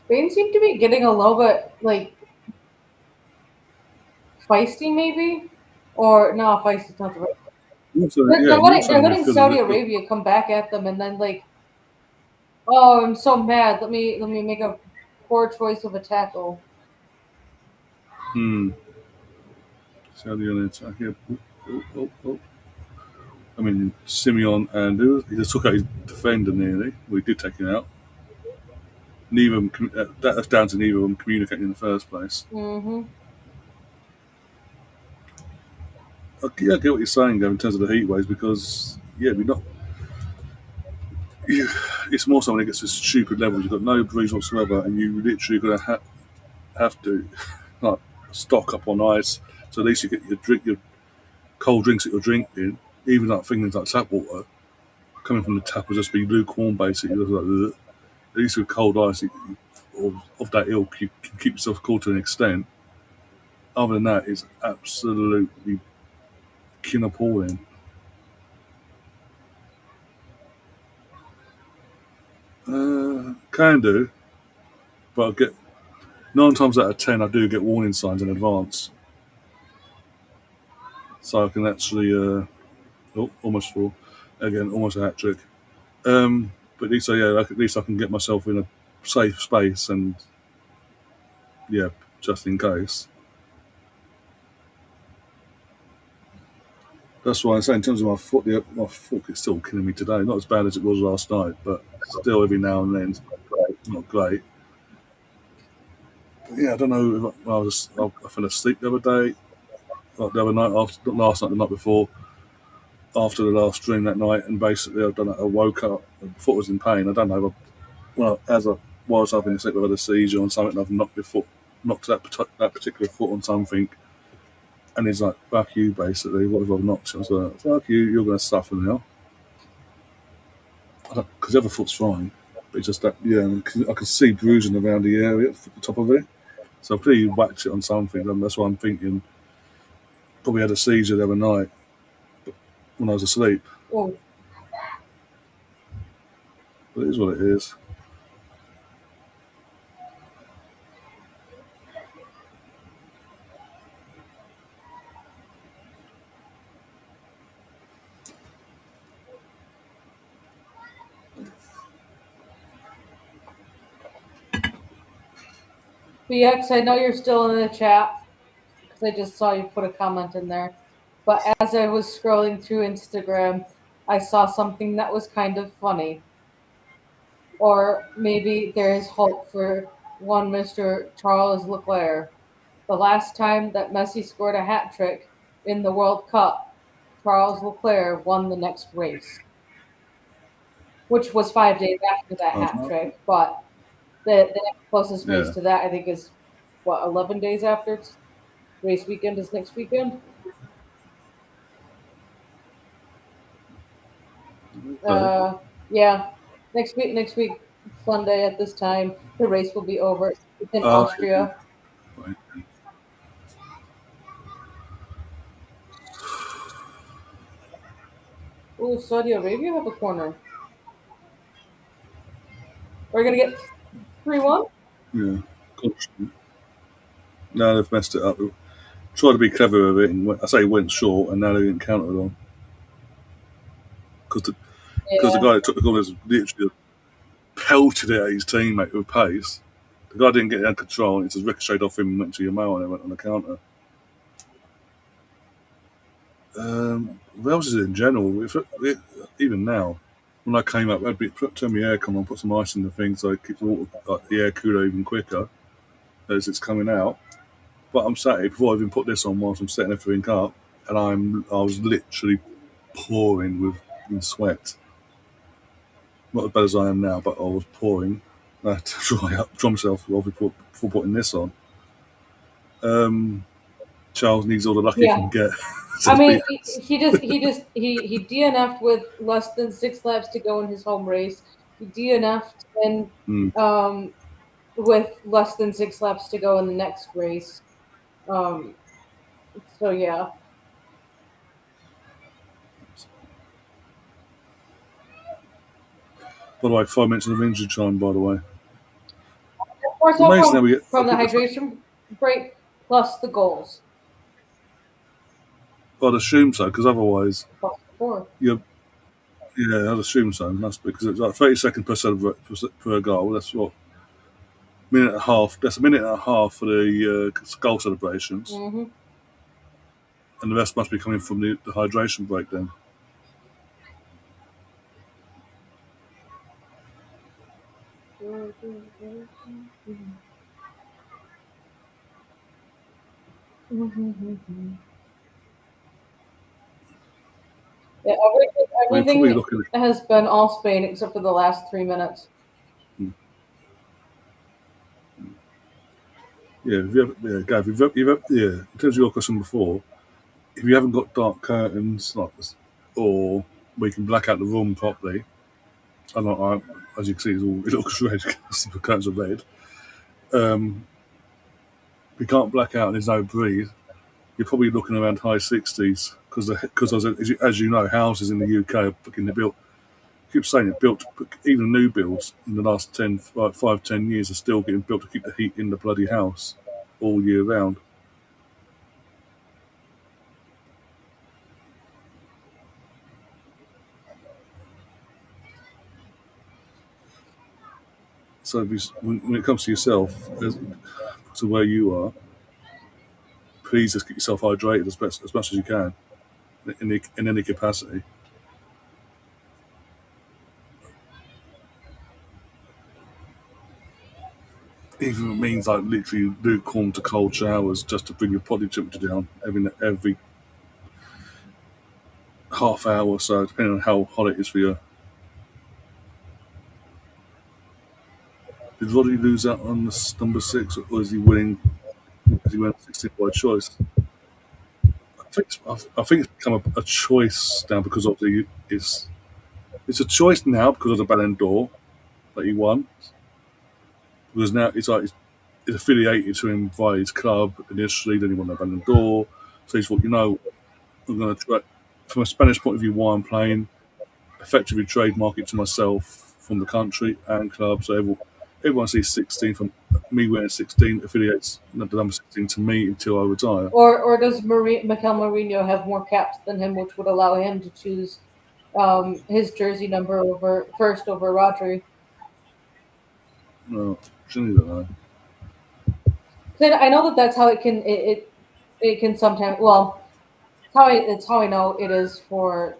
Spain seemed to be getting a little bit like feisty, maybe, or no, feisty is not the right. Also, yeah, They're and letting also they're the letting midfield. Saudi Arabia come back at them, and then like, oh, I'm so mad. Let me make a poor choice of a tackle. Saudi on attack. Yeah. Oh. I mean, Simeon and he just took out his defender nearly. Well, he did take him out. Neither of them, that's down to neither of them communicating in the first place. Mm-hmm. Yeah, I get what you're saying, Gav, in terms of the heat waves, because yeah, we're not. It's more so when it gets to stupid levels. You've got no breeze whatsoever, and you literally going to have to like stock up on ice. So at least you get your cold drinks that you're drinking, even like things like tap water coming from the tap will just be lukewarm basically. Like, at least with cold ice, or of that ilk, you can keep yourself cool to an extent. Other than that, it's absolutely kin appalling. Can do, but I get 9 times out of 10, I do get warning signs in advance, so I can actually almost full again, almost a hat trick. But at least, yeah, like, at least I can get myself in a safe space, and yeah, just in case. That's why I'm saying in terms of my foot, my foot is still killing me today. Not as bad as it was last night, but still every now and then, it's not great. But yeah, I don't know if I fell asleep the other day, like the other night after, not last night, the night before, after the last dream that night, and basically I don't know. I woke up, my foot was in pain. I don't know. Well, as I was having a sleep, I've had a seizure on something. And I've knocked that particular foot on something, and he's like, "Fuck you!" Basically, what have I knocked? I was like, "Fuck you! You're going to suffer now." Because the other foot's fine, but it's just that yeah, I can see bruising around the area at the top of it. So I've clearly whacked it on something, and that's why I'm thinking probably had a seizure the other night when I was asleep. Oh, But it is what it is. BX, I know you're still in the chat because I just saw you put a comment in there. But as I was scrolling through Instagram, I saw something that was kind of funny. Or maybe there is hope for one Mr. Charles Leclerc. The last time that Messi scored a hat trick in the World Cup, Charles Leclerc won the next race, which was 5 days after that hat Uh-huh. trick. But the next closest race Yeah. to that, I think, is what, 11 days after? Race weekend is next weekend. Okay. Yeah, next week, Sunday at this time, the race will be over. It's in Uh, Austria. Fine. Oh, Saudi Arabia have a corner. We're gonna get 3-1. Yeah. Gosh. Now they've messed it up. Tried to be clever with it, and I say went short, and now they didn't count it on because the Yeah. guy that took the goal has literally pelted it at his teammate with pace. The guy didn't get it under control, and it just ricocheted off him and went to Yamal, and it went on the counter. Wales is in general, even now. when I came up, turn the aircon on, put some ice in the thing so it keeps the water, like, the air cooler even quicker as it's coming out. But I'm sat here before I even put this on whilst I'm setting everything up, and I was literally pouring in sweat. Not as bad as I am now, but I was pouring. I had to dry myself before putting this on. Charles needs all the luck he Yeah. can get. I mean, he DNF'd with less than 6 laps to go in his home race. He DNF'd and with less than 6 laps to go in the next race. Um, so yeah. By the way, 5 minutes of injury time. By the way, Or it's so amazing how we get. from the hydration break plus the goals. I'd assume so, because otherwise, Plus 4. you're. Yeah, I'd assume so. That's because it's like 30 seconds per goal. That's what minute and a half. That's a minute and a half for the goal celebrations, Mm-hmm. and the rest must be coming from the hydration break then. Yeah, We're probably everything looking at. has been all Spain except for the last 3 minutes. Yeah, Gav, in terms of your question before, if you haven't got dark curtains, like this, or we can black out the room properly, as you can see, it looks red because the curtains are red. We can't black out and there's no breeze. You're probably looking around high 60s because as you know, houses in the UK are fucking built. I keep saying it built, even new builds in the last 10 years are still getting built to keep the heat in the bloody house all year round. So when it comes to yourself, to where you are, please just keep yourself hydrated as much as you can in any capacity. Even if it means like literally lukewarm to cold showers just to bring your body temperature down every half hour or so, depending on how hot it is for you. Did Roddy lose out on this number 6, or is he winning? Is he winning 16 by choice? I think it's become a choice now because obviously it's a choice now because of the Ballon d'Or that he won. Because now it's affiliated to him via his club initially, then he won the Ballon d'Or. So he's thought, I'm going to try, from a Spanish point of view, why I'm playing, effectively trademark it to myself from the country and club. So everyone sees 16 from me wearing 16 affiliates the number 16 to me until I retire. Or does Mikel Merino have more caps than him, which would allow him to choose his jersey number over Rodri? No, actually, don't know. 'Cause I know that that's how it can sometimes. Well, it's how I know it is for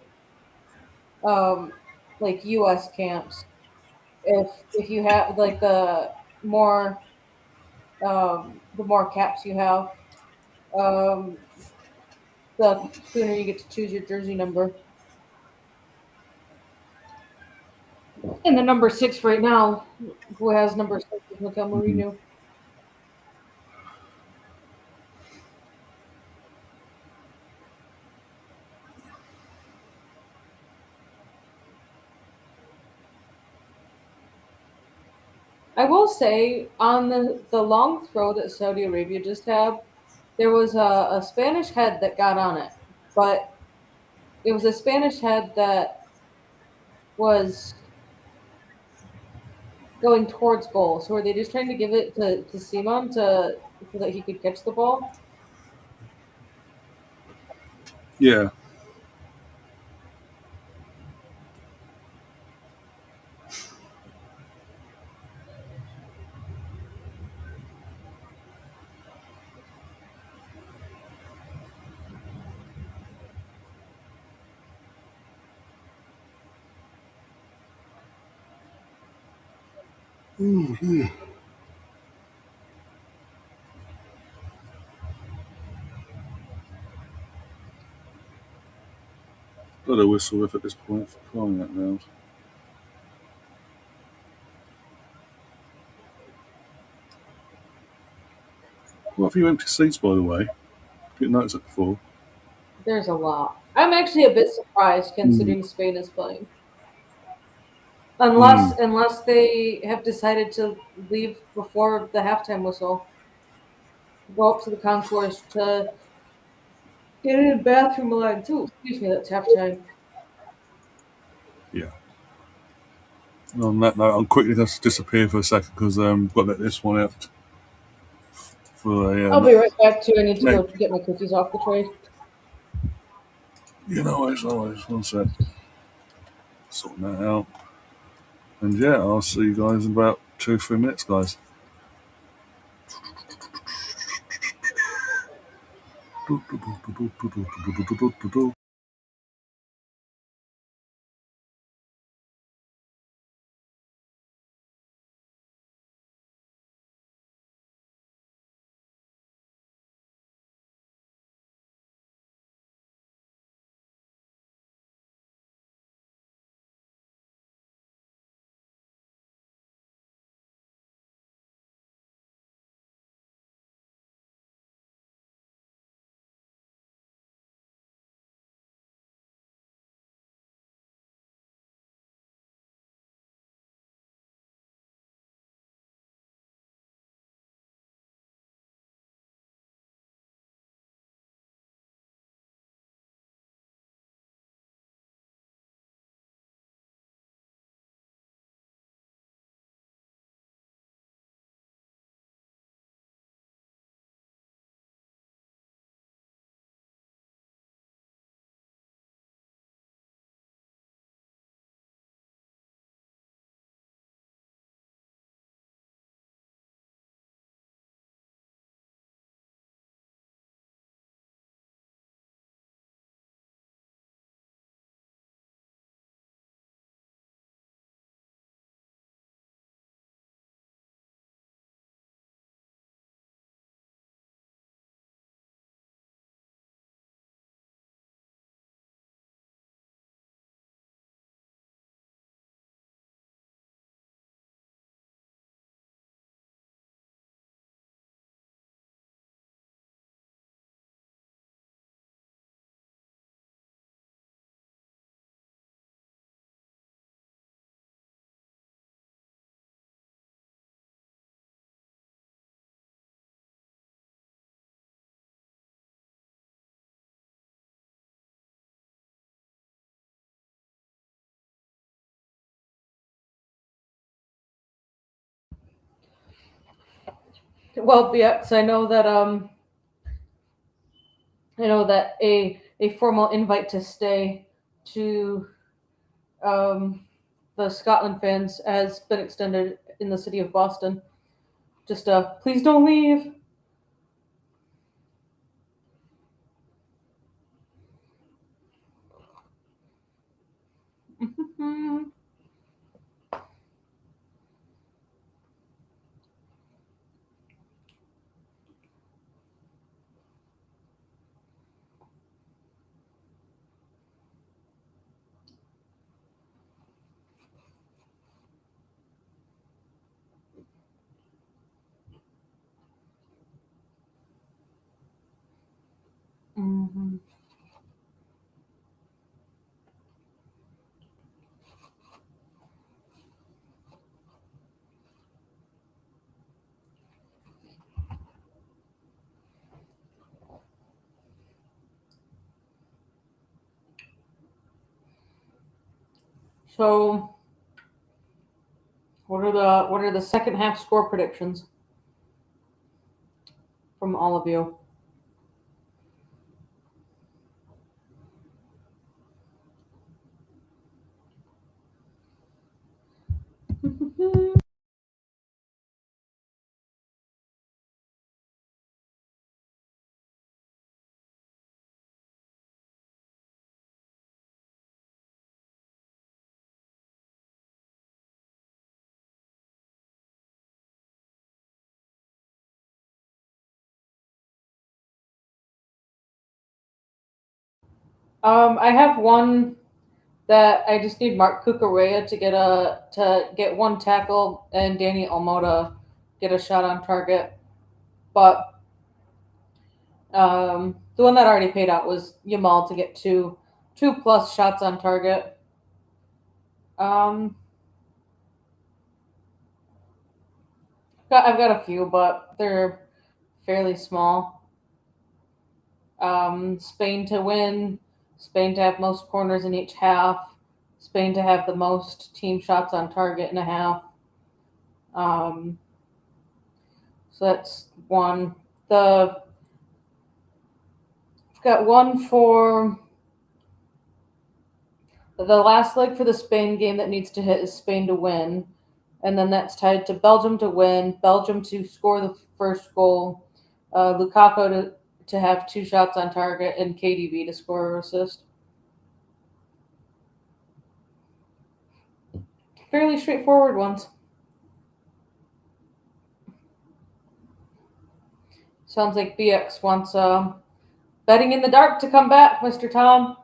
um, like U.S. camps. If you have like the more caps you have, um, the sooner you get to choose your jersey number. And the number 6 right now, who has number 6 is Mikel Mm. Merino. I will say on the long throw that Saudi Arabia just had, there was a Spanish head that got on it, but it was a Spanish head that was going towards goal. So were they just trying to give it to Simon so that he could catch the ball? Yeah, Oh, yeah. Got a whistle with at this point for crying out loud. What have you empty seats, by the way? Didn't notice it before. There's a lot. I'm actually a bit surprised Mm. considering Spain is playing. Mm. Unless they have decided to leave before the halftime whistle, go up to the concourse to get in the bathroom line too. Excuse me, that's halftime. Yeah. On that note, I'm quickly going to disappear for a second because got to let this one out for a I'll be right back too. I need to next. go get my cookies off the tray. Always. One sec. Sorting that out. And yeah, I'll see you guys in about 2 3 minutes, guys. Well, yeah, because I know that a formal invite to stay to the Scotland fans has been extended in the city of Boston. Just please don't leave. Mhm. So, what are the second half score predictions from all of you? I have one that I just need Mark Cucurella to get one tackle and Danny Olmo to get a shot on target. But the one that already paid out was Yamal to get two plus shots on target. Um, I've got a few, but they're fairly small. Spain to win, Spain to have most corners in each half, Spain to have the most team shots on target in a half. Um, so that's one. I've got one for the last leg for the Spain game that needs to hit is Spain to win, and then that's tied to Belgium to win, Belgium to score the first goal, Lukaku to have two shots on target, and KDB to score or assist. Fairly straightforward ones. Sounds like BX wants betting in the dark to come back, Mr. Tom.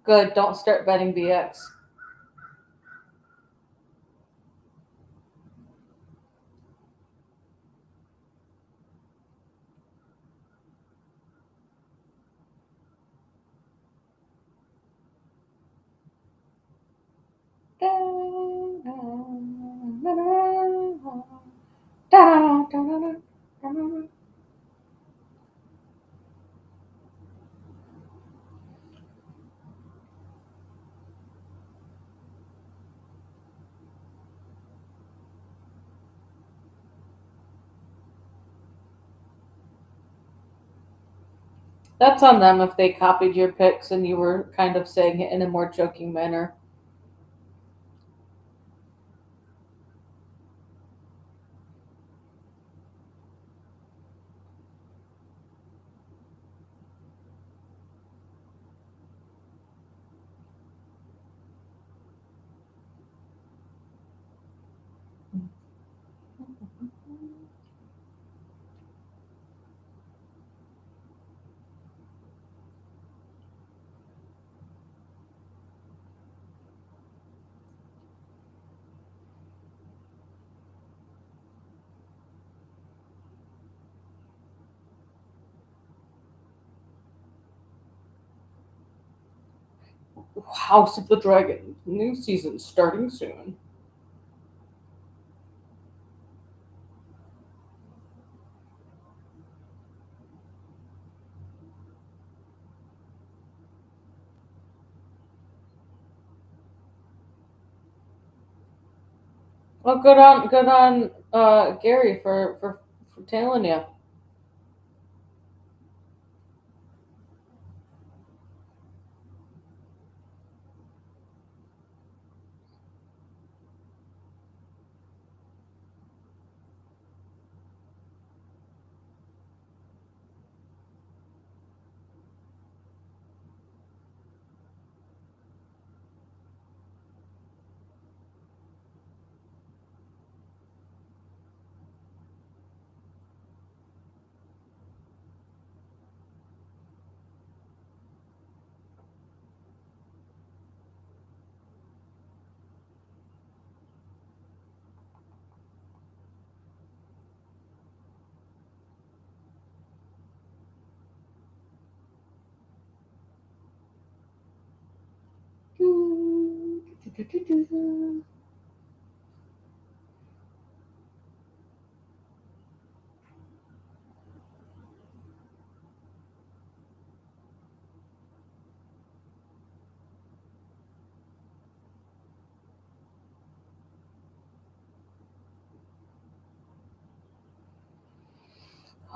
Good. Don't start betting BX. That's on them if they copied your picks and you were kind of saying it in a more joking manner. House of the Dragon. New season starting soon. Well, good on Gary for tailing you.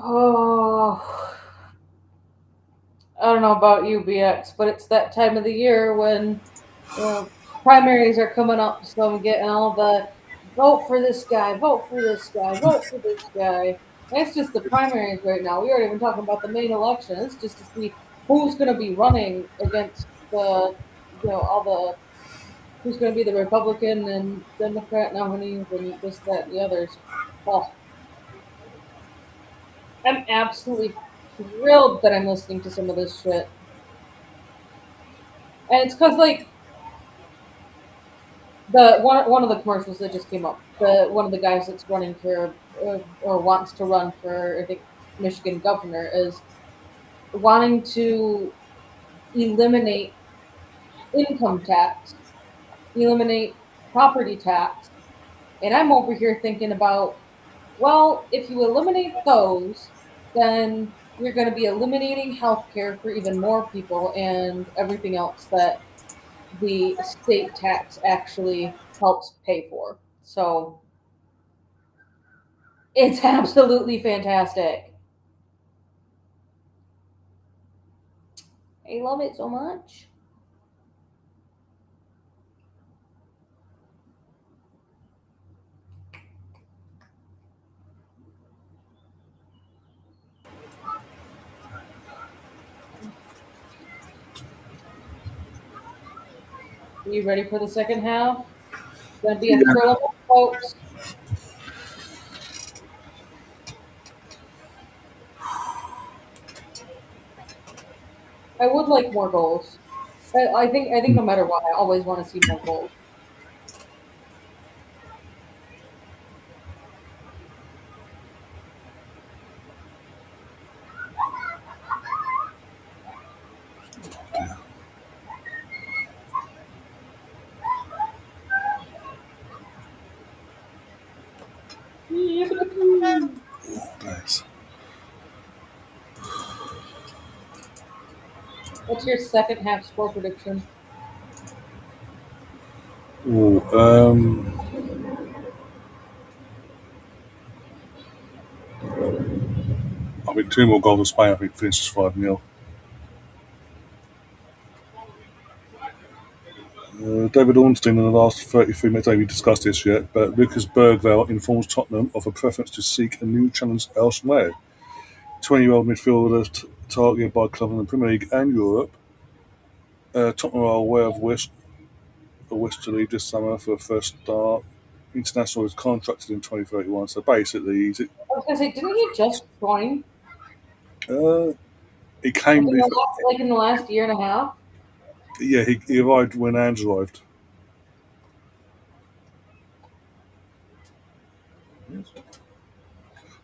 Oh, I don't know about you, BX, but it's that time of the year when primaries are coming up, so I'm getting all the vote for this guy, vote for this guy, vote for this guy. And it's just the primaries right now. We aren't even talking about the main election. It's just to see who's going to be running against all the who's going to be the Republican and Democrat nominees and this, that, and the others. Oh, I'm absolutely thrilled that I'm listening to some of this shit. And it's because like the one of the commercials that just came up, the one of the guys that's running for or wants to run for I think Michigan governor is wanting to eliminate income tax, eliminate property tax, and I'm over here thinking about, well, if you eliminate those, then you're going to be eliminating health care for even more people and everything else that the state tax actually helps pay for. So it's absolutely fantastic. I love it so much. Are you ready for the second half? It's going to be a Yeah. thriller, folks. I would like more goals. I think no matter what, I always want to see more goals. Thanks. What's your second half score prediction? Ooh, I think two more goals of Spain. I think finishes 5-0. David Ornstein in the last 33 minutes, I haven't discussed this yet, but Lucas Bergvall informs Tottenham of a preference to seek a new challenge elsewhere. 20-year-old midfielder targeted by clubs in the Premier League and Europe. Tottenham are aware of wish to leave this summer for a first start. International is contracted in 2031, so basically, I was going to say, didn't he just join? uh, he Like came. in the last year and a half? Yeah, he arrived when Ange arrived.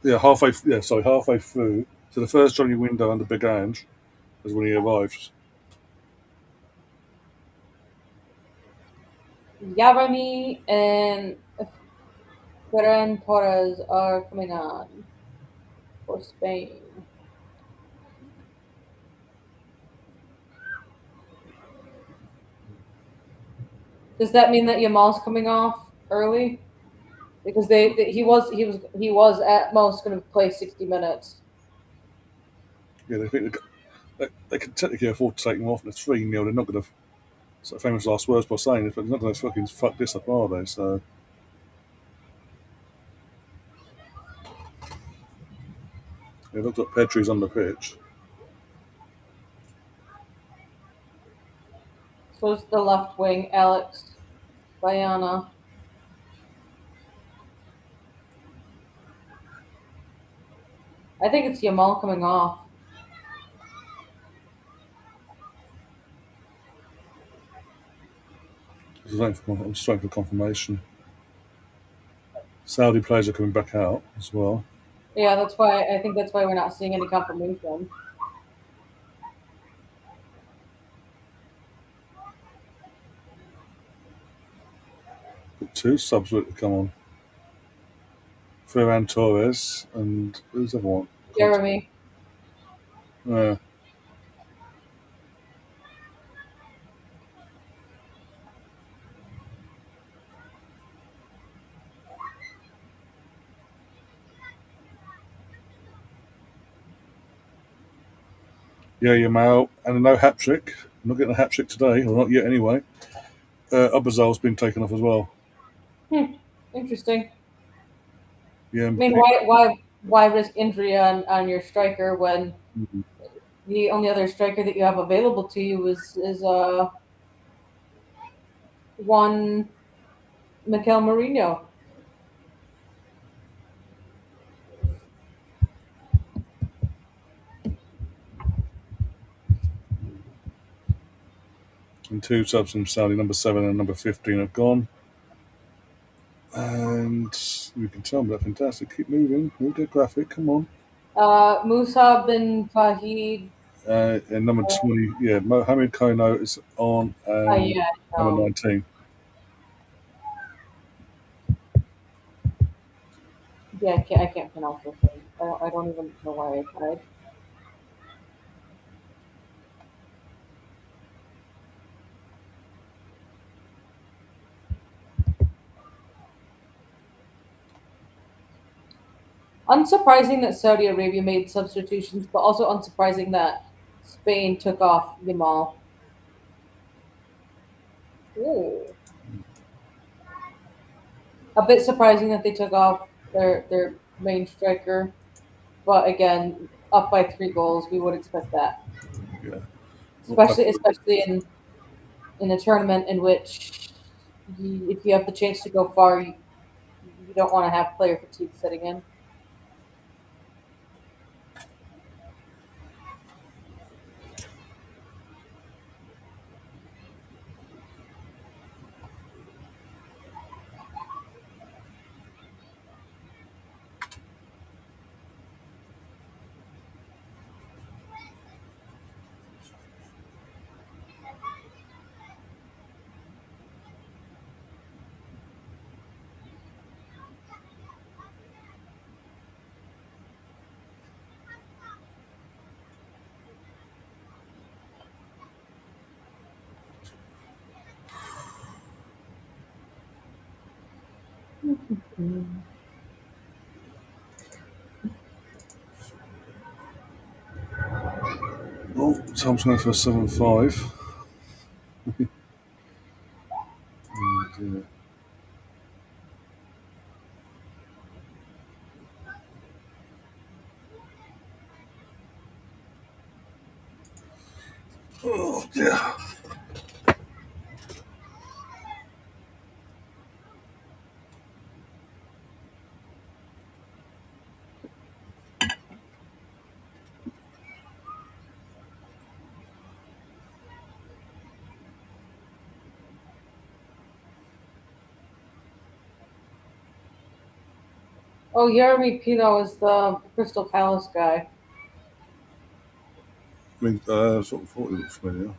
Yeah, halfway. Yeah, sorry, halfway through. So the first Johnny window under Big Ange was when he arrived. Yarami and Ferran Torres are coming on for Spain. Does that mean that Yamal's coming off early? Because he was at most going to play 60 minutes. Yeah, they think they can technically afford to take him off, and it's 3-0. They're not going to. So famous last words by saying this, but they're not going to fucking fuck this up, are they? So it looks like Pedri's on the pitch. So is the left wing, Alex Bayana. I think it's Yamal coming off. I'm just waiting for confirmation. Saudi players are coming back out as well. Yeah, that's why we're not seeing any confirmation. Got 2 subs ready to come on. Ferran Torres and who's the other one? Jeremy. Yeah. Yeah, Yamal, and no hat trick. Not getting a hat trick today, or not yet anyway. Abazal's been taken off as well. Interesting. Yeah, I mean, why risk injury on your striker when the only other striker that you have available to you is one Mikel Merino. and 2 subs from Saudi, number 7 and number 15 have gone. And you can tell me they're fantastic. Keep moving. Move the graphic. Come on. Musa bin Fahid. And number 20, yeah, Mohamed Kono is on, and Yeah, number no. 19. Yeah, I can't pronounce this thing. I don't even know why I tried. Unsurprising that Saudi Arabia made substitutions, but also unsurprising that Spain took off Yamal. Ooh. A bit surprising that they took off their main striker, but again, up by 3 goals, we would expect that, Yeah. especially in a tournament in which if you have the chance to go far, you don't want to have player fatigue setting in. Oh, Tom's going for a 7-5. And, oh, yeah. Oh, Jeremy Pino is the Crystal Palace guy. I mean, sort of thought it looked familiar.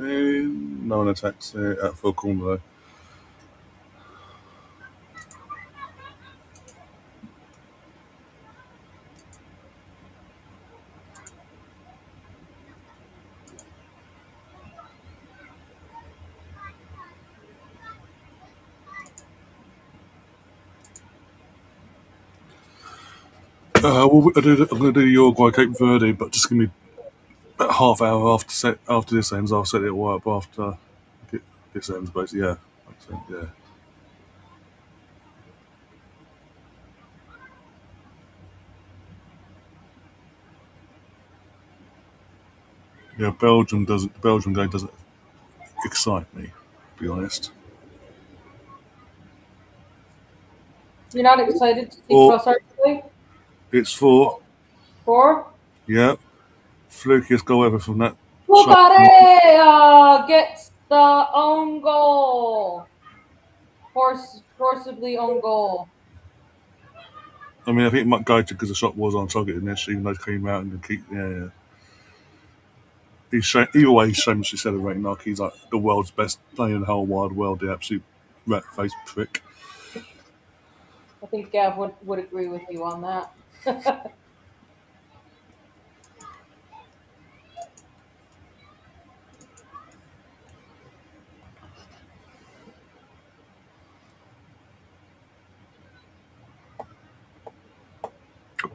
No one attacks at full corner though. Well, I'm going to do Uruguay Cape Verde, but just give me about half hour after this ends. I'll set it all up after this ends, basically. Yeah, makes sense, yeah. Yeah, Belgium doesn't. The Belgium game doesn't excite me, to be honest. You're not excited to see Or Trossard play? it's 4. 4? Yeah, Flukiest goal ever from that shot. Bukarea gets the own goal. Forcibly own goal. I mean, I think it might go to because the shot was on target initially, even though it came out and the keep. Yeah. Either way, he's shamelessly celebrating like he's like the world's best player in the whole wide world. The absolute rat-faced prick. I think Gav would agree with you on that.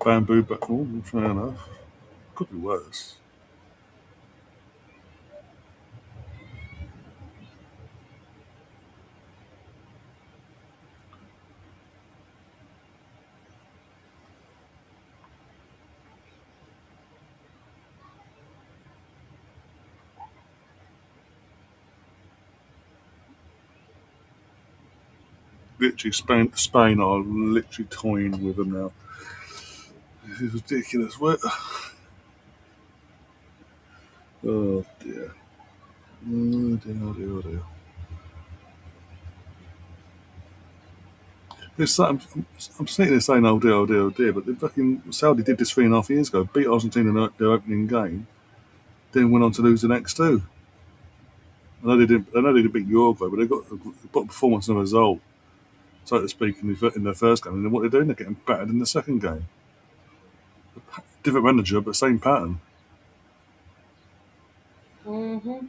Bamboo, but fair enough. Could be worse. Literally, Spain are literally toying with them now. This is ridiculous. What? Oh dear. Oh dear, oh dear, oh dear. I'm sitting there saying, oh dear, oh dear, oh dear, but the fucking Saudi did this 3.5 years ago, beat Argentina in their opening game, then went on to lose the next two. I know they didn't. I know they didn't beat Uruguay, but they got performance and a result, so to speak, in their first game. And then what they're doing, they're getting battered in the second game. Different manager, but same pattern. Mm-hmm.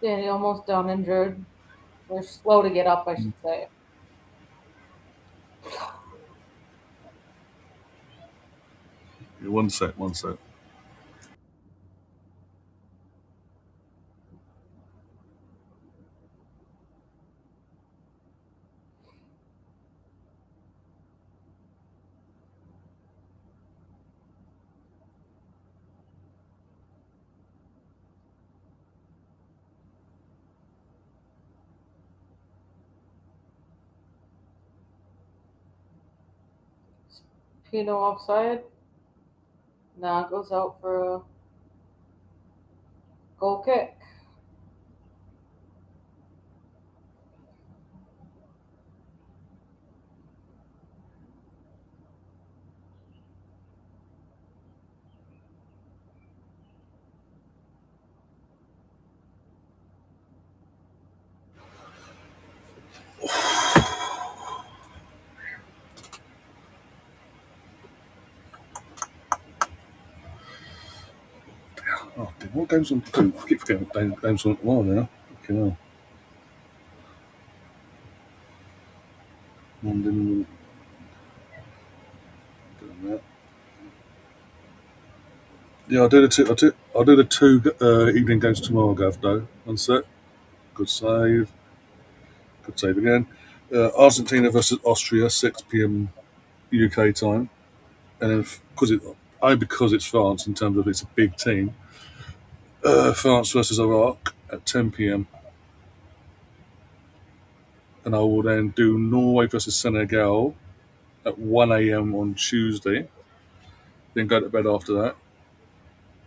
Yeah, he almost done injured. They're slow to get up, I should say. Yeah, one set, one set. Pino offside. Nah, goes out for a goal kick. Oh, dear, what games on? I keep forgetting what games on. Well, now. Okay, now. London. Doing that. Yeah, I'll do the two. I'll do the two evening games tomorrow, Gav. Though, one set. Good save. Good save again. Argentina versus Austria, 6 p.m. UK time, and then because it's France in terms of it's a big team. France versus Iraq at 10 p.m. and I will then do Norway versus Senegal at 1 a.m. on Tuesday. Then go to bed after that,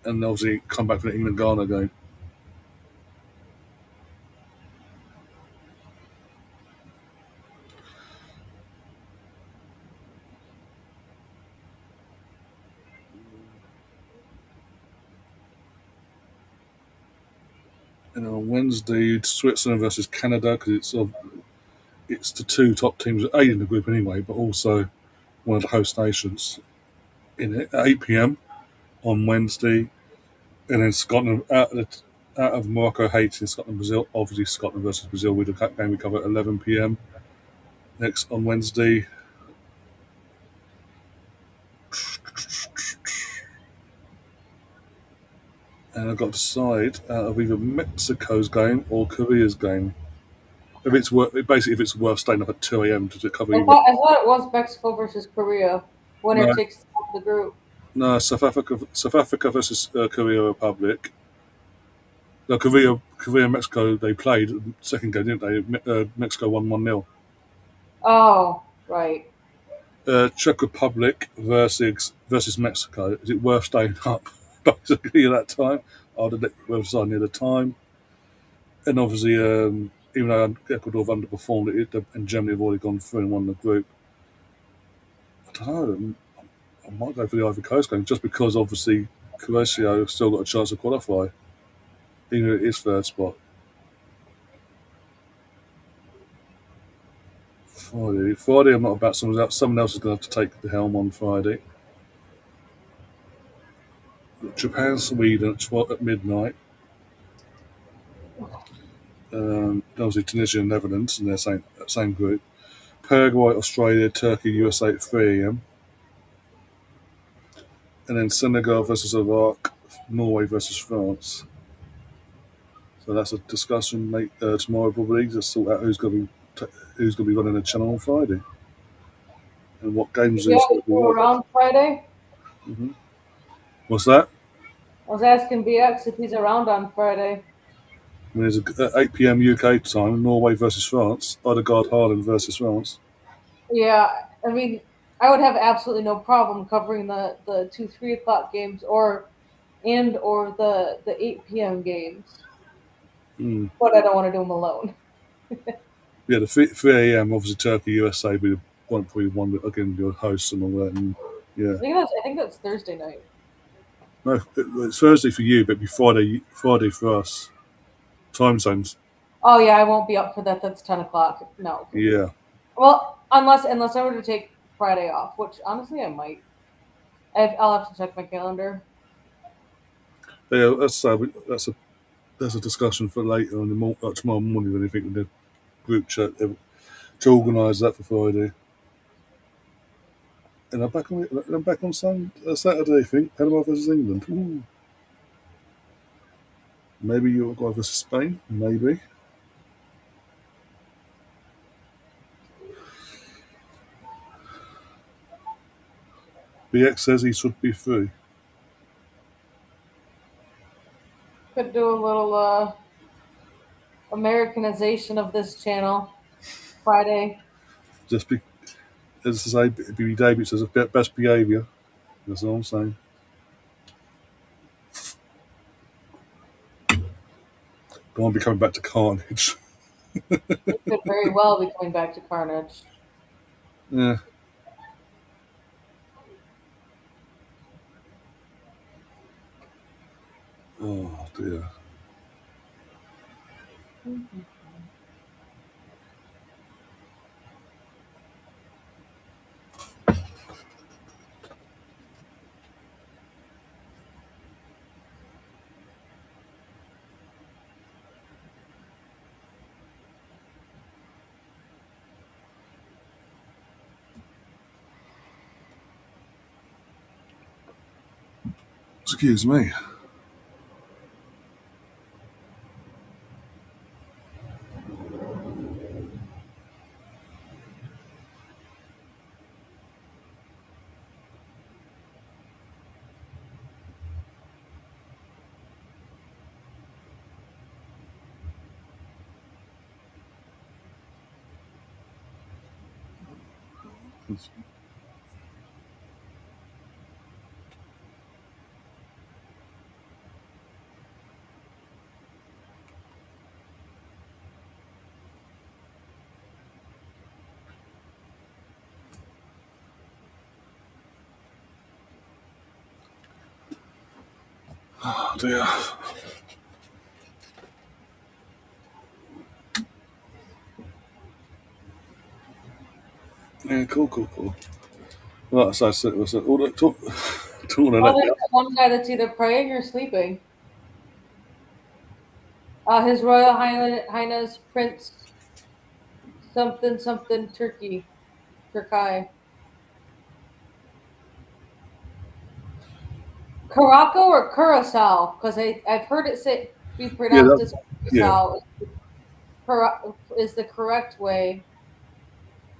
and obviously come back for the England Ghana game. And then on Wednesday, Switzerland versus Canada because it's the two top teams, in the group anyway, but also one of the host nations in it at 8 p.m. on Wednesday, and then Scotland out of Morocco, Haiti, Scotland, Brazil. Obviously, Scotland versus Brazil with the game we cover at 11 p.m. next on Wednesday. and I've got to decide out of either Mexico's game or Korea's game. If it's basically if it's worth staying up at 2 a.m. to cover either. I thought it was Mexico versus Korea. Winner No, takes the group. no, South Africa versus Korea Republic. No, Korea, Mexico. They played second game, didn't they? Mexico won 1-0. Oh, right. Czech Republic versus Mexico. Is it worth staying up basically at that time? I'd have worth staying near the time. And obviously, even though Ecuador have underperformed, and Germany have already gone through and won the group. I don't know. I might go for the Ivory Coast game just because obviously Croatia have still got a chance to qualify, even if it is third spot. Friday, I'm not about someone else. Someone else is going to have to take the helm on Friday. Japan, Sweden at midnight. Obviously, Tunisia and Netherlands in their same group. Paraguay, Australia, Turkey, USA at 3 a.m. And then Senegal versus Iraq, Norway versus France. So that's a discussion tomorrow probably to sort out who's going to be running the channel on Friday and what games Yeah, is going to be watched. around Friday. hmm What's that? I was asking BX if he's around on Friday. I mean, there's at 8 p.m. UK time, Norway versus France, Odegaard Haaland versus France. Yeah, I mean, I would have absolutely no problem covering the 2 3 o'clock games or the 8 p.m. games, Mm. but I don't want to do them alone. Yeah, the 3 a.m. obviously Turkey, USA be the one probably one that again your hosts and all that. And yeah, I think that's Thursday night. no, it's Thursday for you, but it'd be Friday for us. Time zones. Oh yeah, I won't be up for that. That's 10 o'clock. No. Yeah, Well, unless I were to take Friday off, which honestly I might. I'll have to check my calendar. yeah. That's a discussion for later on tomorrow morning. When I think with the group chat to organise that for Friday. And I'm back on Saturday. I think Panama versus England. Ooh. Maybe Uruguay versus Spain. Maybe. BX says he should be free. Could do a little Americanization of this channel Friday. Just be, as I say, BB David says, best behaviour. That's all I'm saying. Don't want to be coming back to Carnage. It could very well be coming back to Carnage. Yeah. Oh dear. Excuse me. Oh dear. Yeah, cool. Well, so I said, all that talking of Oh, that. there's that one guy that's either praying or sleeping. His Royal Highness Prince something Turkey. Caraco or Curacao? Because I've heard it be Yeah, pronounced as yeah. Curacao is the correct way,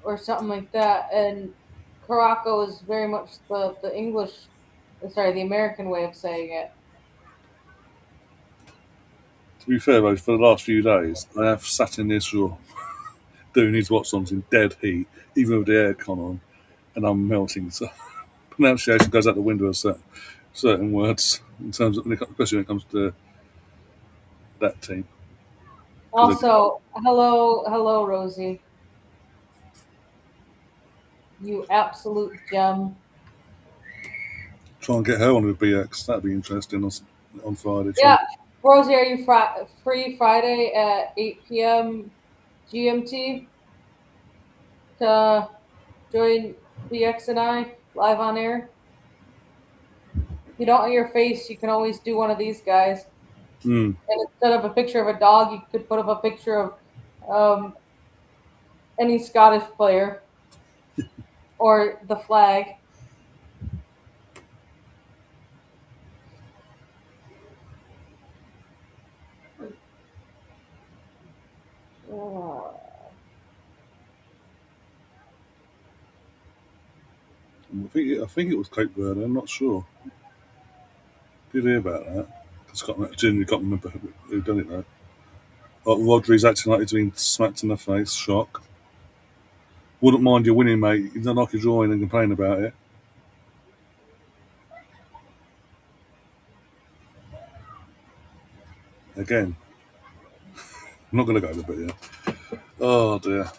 or something like that. And Caraco is very much the English, sorry, the American way of saying it. To be fair, though, for the last few days, I have sat in this room doing these watch-ons in dead heat, even with the aircon on, and I'm melting. So pronunciation goes out the window of certain words in terms of, especially when it comes to that team. Because I Also, hello, Rosie, you absolute gem. try and get her on with BX. That'd be interesting on Friday. Try Yeah, and Rosie, are you free Friday at 8 p.m. GMT to join BX and I live on air? If you don't want your face, you can always do one of these guys. mm, And instead of a picture of a dog, you could put up a picture of um, any Scottish player or the flag. I think it was Cape Verde. I'm not sure. Did you hear about that? I genuinely can't remember who done it though. Rodri's acting like he's been smacked in the face. Shock. Wouldn't mind you winning, mate. You don't like your drawing and complain about it. Again, I'm not going to go with it here. Oh dear.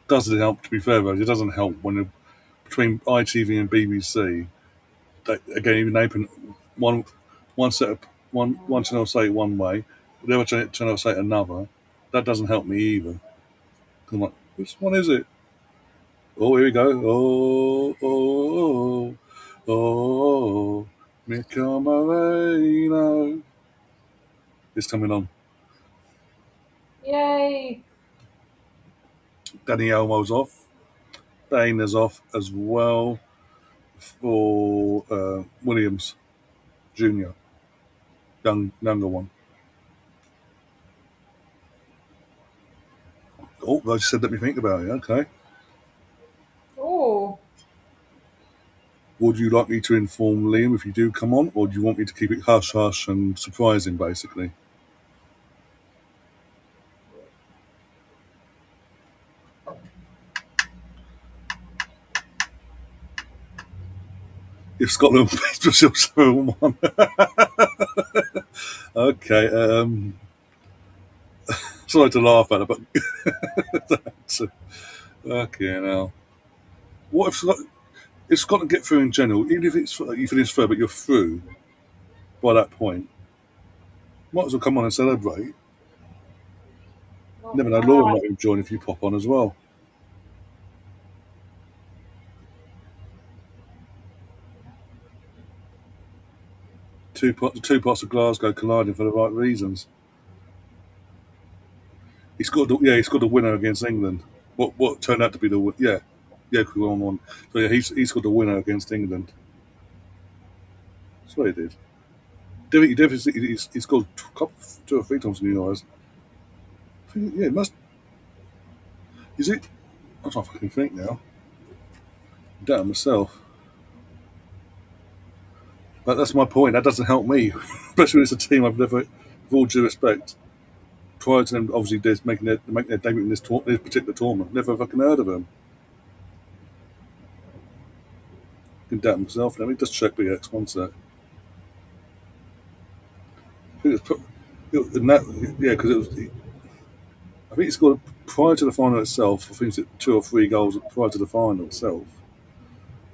Doesn't help, to be fair, though. It doesn't help when between ITV and BBC, again, even open one one set of one channel say it one way, the other channel say it another. That doesn't help me either. I'm like, which one is it? Oh, here we go. Oh, Mikel Merino is coming on. Yay! Danny Elmo's off. Dane is off as well for Williams Jr., younger one. Oh, I just said let me think about it. Okay. Oh, Would you like me to inform Liam if you do come on, or do you want me to keep it hush hush and surprise him, basically? If Scotland plays Brazil 7-1. Okay. Sorry to laugh at it, but that's, okay, now. What if Scotland get through in general, even if you finish third, but you're through by that point, might as well come on and celebrate. Never know, Laura might join if you pop on as well. The two parts of Glasgow colliding for the right reasons. He scored a winner against England. What turned out to be yeah, 1-1. So yeah, he scored a winner against England. That's what he did. He scored two or three times in the eyes. Yeah, it must. Is it? I'm trying to fucking think now. Damn myself. But that's my point. That doesn't help me, especially when it's a team I've never, with all due respect, prior to them obviously making their debut in this particular tournament, never fucking heard of them. Can doubt myself. Let me just check BX one sec. I think yeah, because it was. I think he scored prior to the final itself. I think it's 2 or 3 goals prior to the final itself.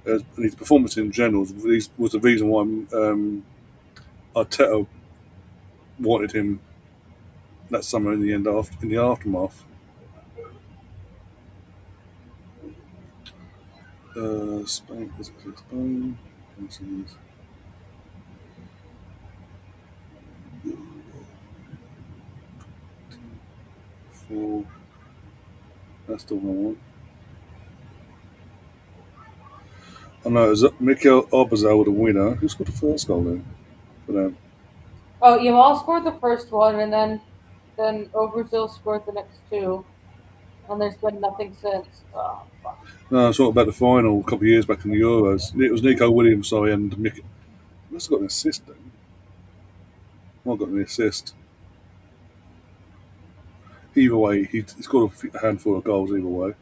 And his performance in general was the reason why Arteta wanted him that summer in the end in the aftermath. Spain, is it Spain? Four. That's the one I want. know it was Mikel Merino, the winner. Who scored the first goal then for them? Oh, Yamal scored the first one, and then Overzil scored the next two, and there's been nothing since. Oh, fuck. No, I talking about the final a couple of years back in the Euros. It was Nico Williams, sorry, and Mick. Must have got an assist then. Well, got an assist. Either way, he scored a handful of goals. Either way,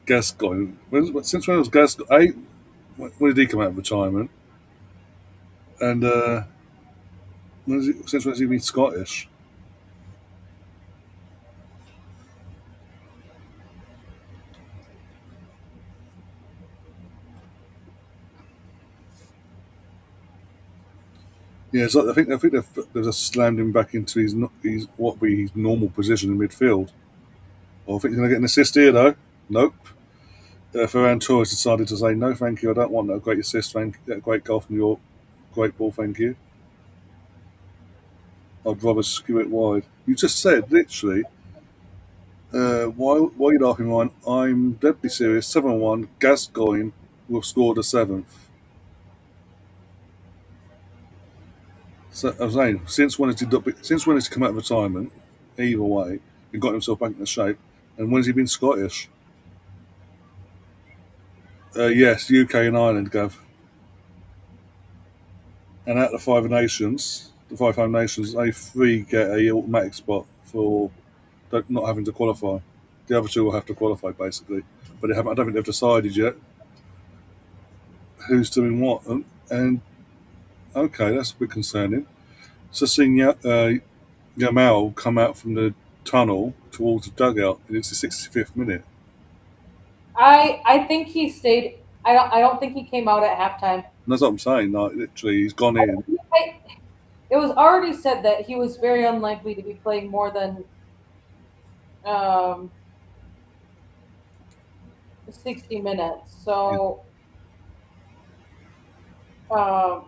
Gascoigne. Since when was Gascoigne? When did he come out of retirement? And since when has he been Scottish? Yeah, so I think they've just slammed him back into his what would be his normal position in midfield. Oh, I think he's going to get an assist here though. Nope. Ferran Torres decided to say no, thank you. I don't want that great assist. That great goal from your great ball. Thank you. I'd rather skew it wide. You just said literally. Why are you laughing, Ryan? I'm deadly serious. 7-1. Gascoigne will score the seventh. So I was saying, since when has he come out of retirement? Either way, he got himself back into shape. And when has he been Scottish? Yes, UK and Ireland, Gav. And out of the the five home nations, they three get a automatic spot for not having to qualify. The other two will have to qualify basically, but they haven't. I don't think they've decided yet who's doing what. And okay, that's a bit concerning. So seeing Yamal come out from the tunnel towards the dugout, and it's the 65th minute. I think he stayed. I don't think he came out at halftime. And that's what I'm saying. Like literally, he's gone in. It was already said that he was very unlikely to be playing more than um, 60 minutes. So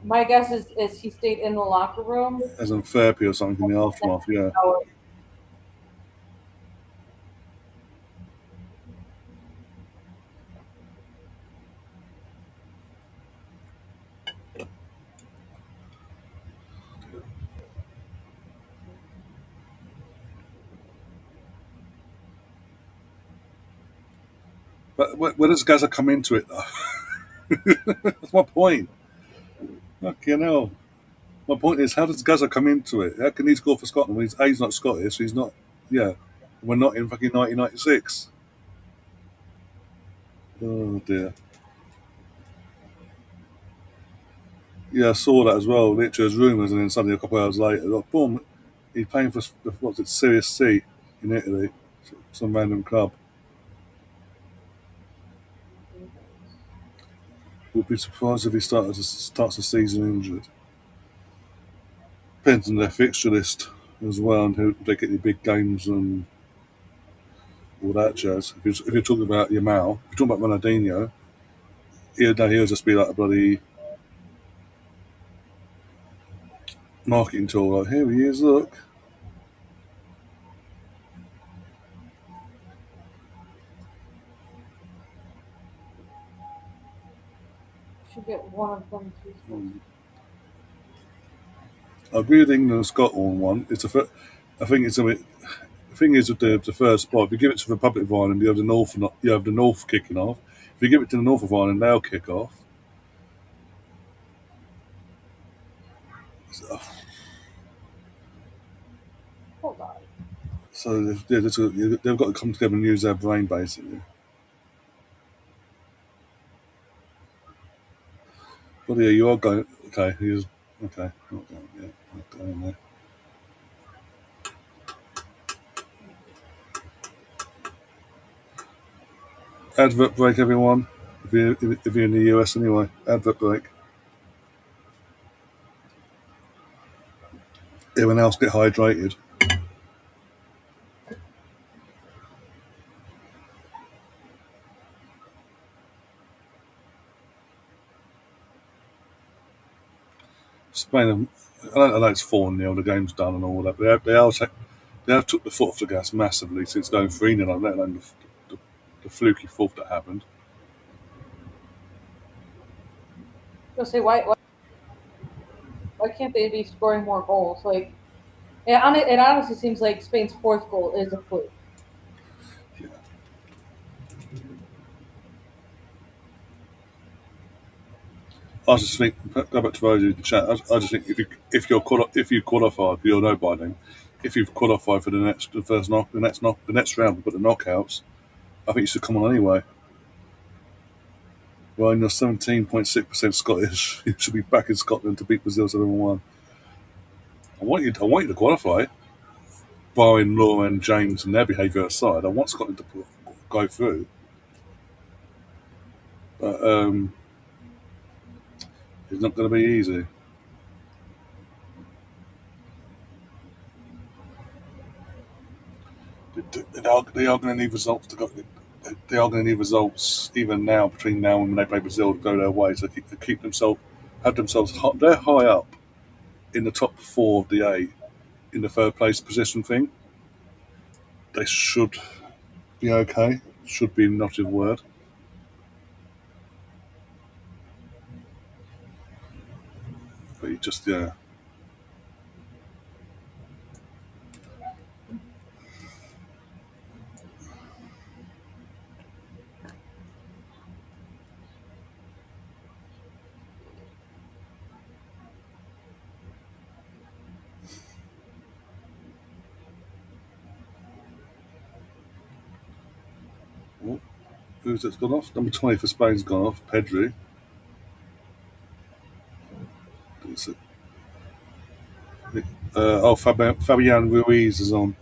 my guess is he stayed in the locker room. As in therapy or something in the aftermath. Yeah. But where does Gaza come into it though? That's my point. Fucking hell. My point is, how does Gaza come into it? How can he score for Scotland when he's not Scottish? He's not. Yeah, we're not in fucking 1996. Oh dear. Yeah, I saw that as well. Literally, as rumours, and then suddenly a couple of hours later, like, boom, he's playing for what's it, Series C in Italy, some random club. Would be surprised if he starts the season injured. Depends on their fixture list as well, and who they get the big games and all that jazz. If you're talking about Yamal, if you're talking about Ronaldinho, he'll just be like a bloody marketing tool. Like, here he is, look. Should get one of them too. I agree with England and Scotland one. I think it's a bit. The thing is with the first spot, if you give it to the Republic of Ireland, you have the North kicking off. If you give it to the North of Ireland, they'll kick off. Hold on. So they've got to come together and use their brain basically. But yeah, you are going. Okay, he's okay. Not going. Yeah, not going there. Advert break, everyone. If you're in the US anyway, advert break. Everyone else get hydrated. Spain, I know it's 4-0, the game's done and all that, but they have took the foot off the gas massively since going 3-0, let alone the fluky fourth that happened. I was gonna say why can't they be scoring more goals? Like it honestly seems like Spain's fourth goal is a fluke. Yeah. I just think, go back to Roja in the chat. I just think if you qualify, you'll know by then. If you've qualified for the next round, but the knockouts, I think you should come on anyway. Well, you're 17.6% Scottish. You should be back in Scotland to beat Brazil 7-1. I want you to qualify, barring Law and James and their behaviour aside. I want Scotland to go through, but it's not going to be easy. They are going to need results to go. They are going to need results even now between now and when they play Brazil to go their way to keep themselves hot. They're high up in the top four of the eight in the third place position thing. They should be okay. Should be not a word. But you just Oh, who's that's gone off? Number 20 for Spain's gone off. Pedri. Fabian Ruiz is on.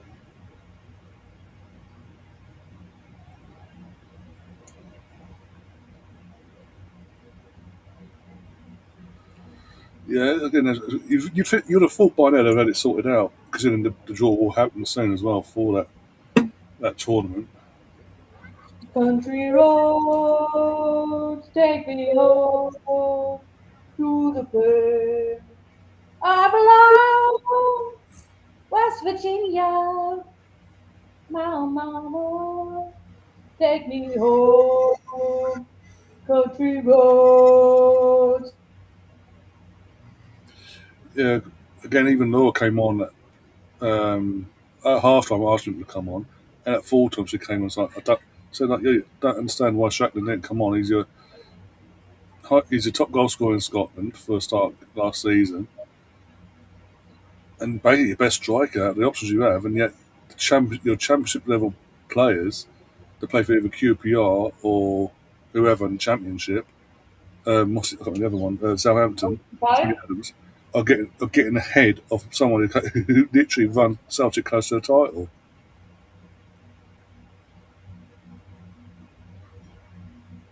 Yeah, again, you'd have thought by now they've had it sorted out, considering the draw will happen soon as well for that tournament. Country roads take me home to the place I belong, West Virginia. My mama, take me home, country roads. Yeah, again, even Laura came on at half time. I asked him to come on, and at full time she came on. Like, you don't understand why Shackland didn't come on. He's your top goal scorer in Scotland for a start last season, and basically your best striker out of the options you have, and yet your championship level players that play for either QPR or whoever in the Championship, I can't remember the other one, Southampton, Jimmy Adams, are getting ahead of someone who literally run Celtic close to the title.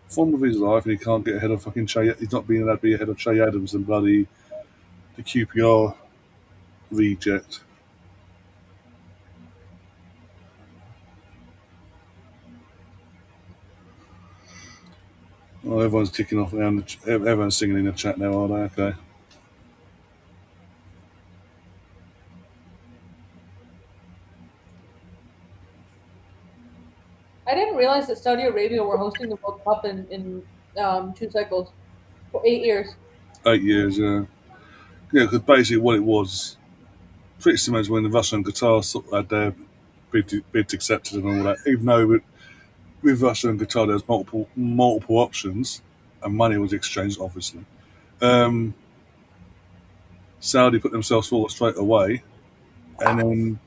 Form of his life, and he can't get ahead of fucking Che. He's not being allowed to be ahead of Che Adams and bloody the QPR reject. Oh, everyone's kicking off now. Everyone's singing in the chat now, are they? Okay. I didn't realize that Saudi Arabia were hosting the World Cup in 2 cycles for 8 years. 8 years, yeah. Yeah, because basically what it was, pretty similar to when the Russia and Qatar sort of had their bids accepted and all that. Even though with Russia and Qatar there was multiple options and money was exchanged, obviously. Saudi put themselves forward straight away, and then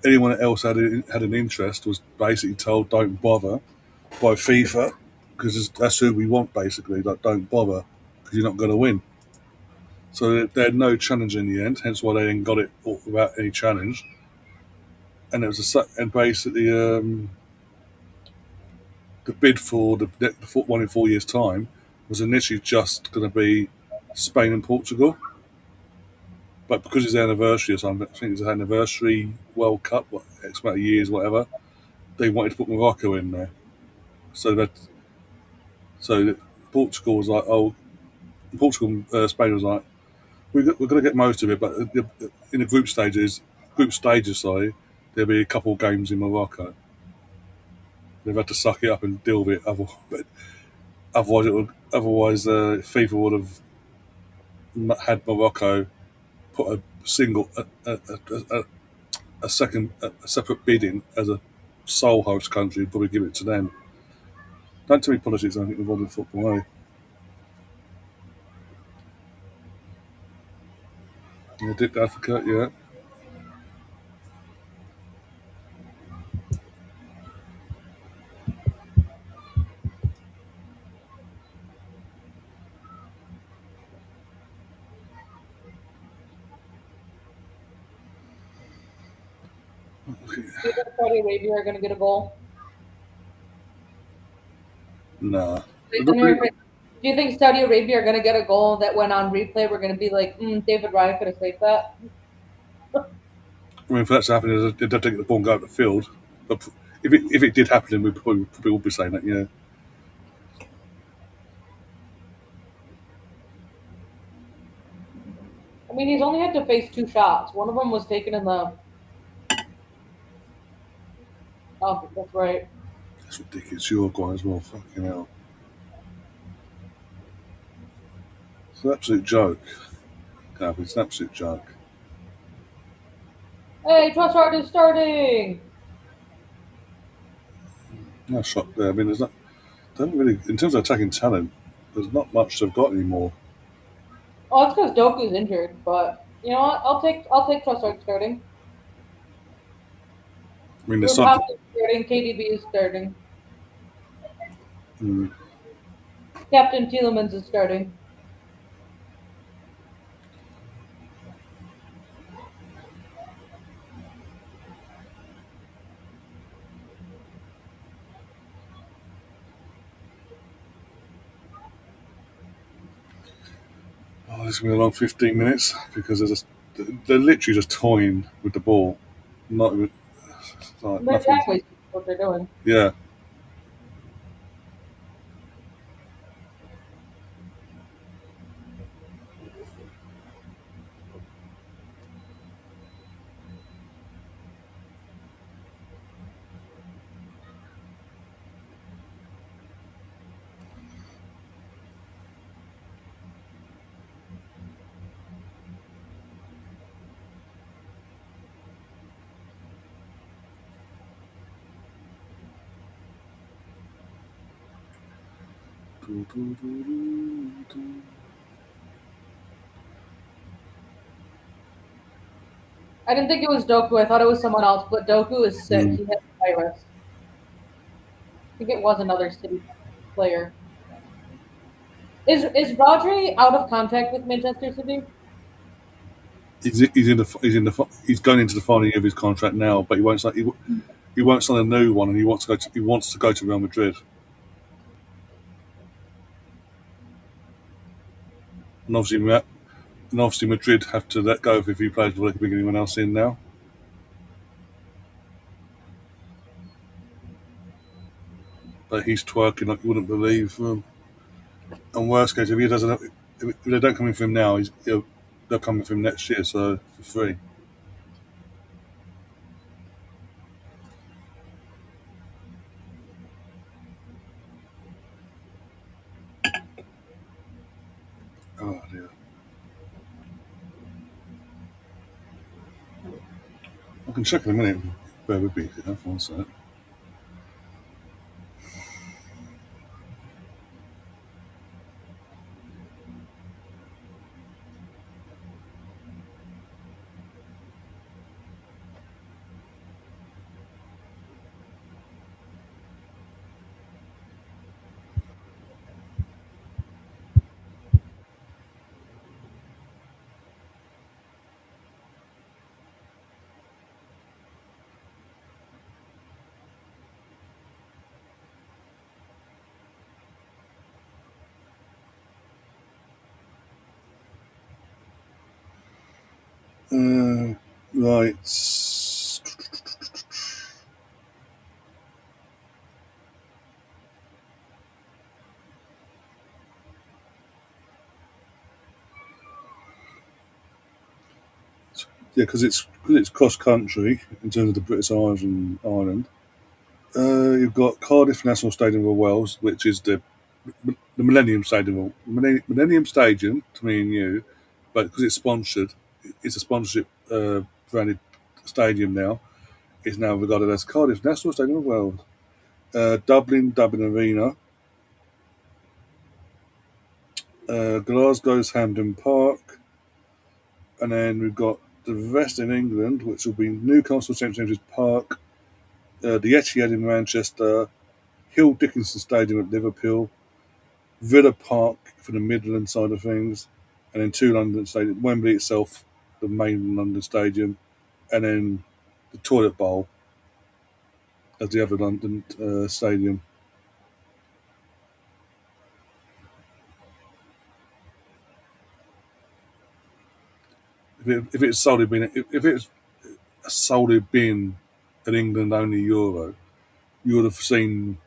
anyone else had an interest was basically told don't bother by FIFA because that's who we want basically. Like don't bother because you're not going to win. So they had no challenge in the end, hence why they didn't got it without any challenge. And it was basically the bid for the one in 4 years' time was initially just going to be Spain and Portugal. But because it's their anniversary or something, I think it's an anniversary World Cup, X amount of years, whatever, they wanted to put Morocco in there. So Portugal was like, Spain was like, we're going to get most of it, but in the group stages, sorry, there'll be a couple of games in Morocco. They've had to suck it up and deal with it. Otherwise, FIFA would have had Morocco put a single, a second, a separate bid in as a sole host country and probably give it to them. Don't tell me politics. I think involved in football. Eh? Yeah, Dick Africa. Yeah. Do you think Saudi Arabia are going to get a goal? Nah. Do you think Saudi Arabia are going to get a goal that when on replay we're going to be like, David Ryan could have saved that? I mean, for that to happen, they'd have to get the ball and go out the field. But if it did happen, then we probably would be saying that. Yeah. I mean, he's only had to face 2 shots. One of them was taken in the. Oh, that's right. That's ridiculous. Uruguay as well. Fucking hell. It's an absolute joke. Gabby, it's an absolute joke. Hey, Trossard is starting. No shock there. I mean, there's not. Don't really, in terms of attacking talent, there's not much they've got anymore. Oh, it's because Doku's injured, but you know what? I'll take Trossard starting. I mean, there's Ruben is starting. KDB is starting. Mm. Captain Tielemans is starting. Oh, this has been a long 15 minutes because they're literally just toying with the ball. Not even. Like Exactly what they're doing. Yeah. I didn't think it was Doku. I thought it was someone else, but Doku is sick. He has a virus. I think it was another City player. Is Rodri out of contact with Manchester City? He's going into the final year of his contract now, but he won't sign a new one, and he wants to go to Real Madrid. And obviously Madrid have to let go of a few players before they can bring anyone else in now. But he's twerking like you wouldn't believe. And worst case, if they don't come in for him now, they'll come in for him next year, so for free. Oh dear. I can check in a minute. Bear with me. One sec. Right. Yeah, because it's cross country in terms of the British Isles and Ireland. You've got Cardiff National Stadium of Wales, which is the Millennium Stadium. Millennium Stadium to me and you, but because it's sponsored, it's a sponsorship branded stadium now. It's now regarded as Cardiff National Stadium of Wales. Dublin Arena. Glasgow's Hampden Park. And then we've got the rest in England, which will be Newcastle St James's Park, the Etihad in Manchester, Hill Dickinson Stadium at Liverpool, Villa Park for the Midland side of things, and then two London stadiums, Wembley itself, the main London stadium, and then the Toilet Bowl as the other London stadium. If it's solely been an England only Euro, you would have seen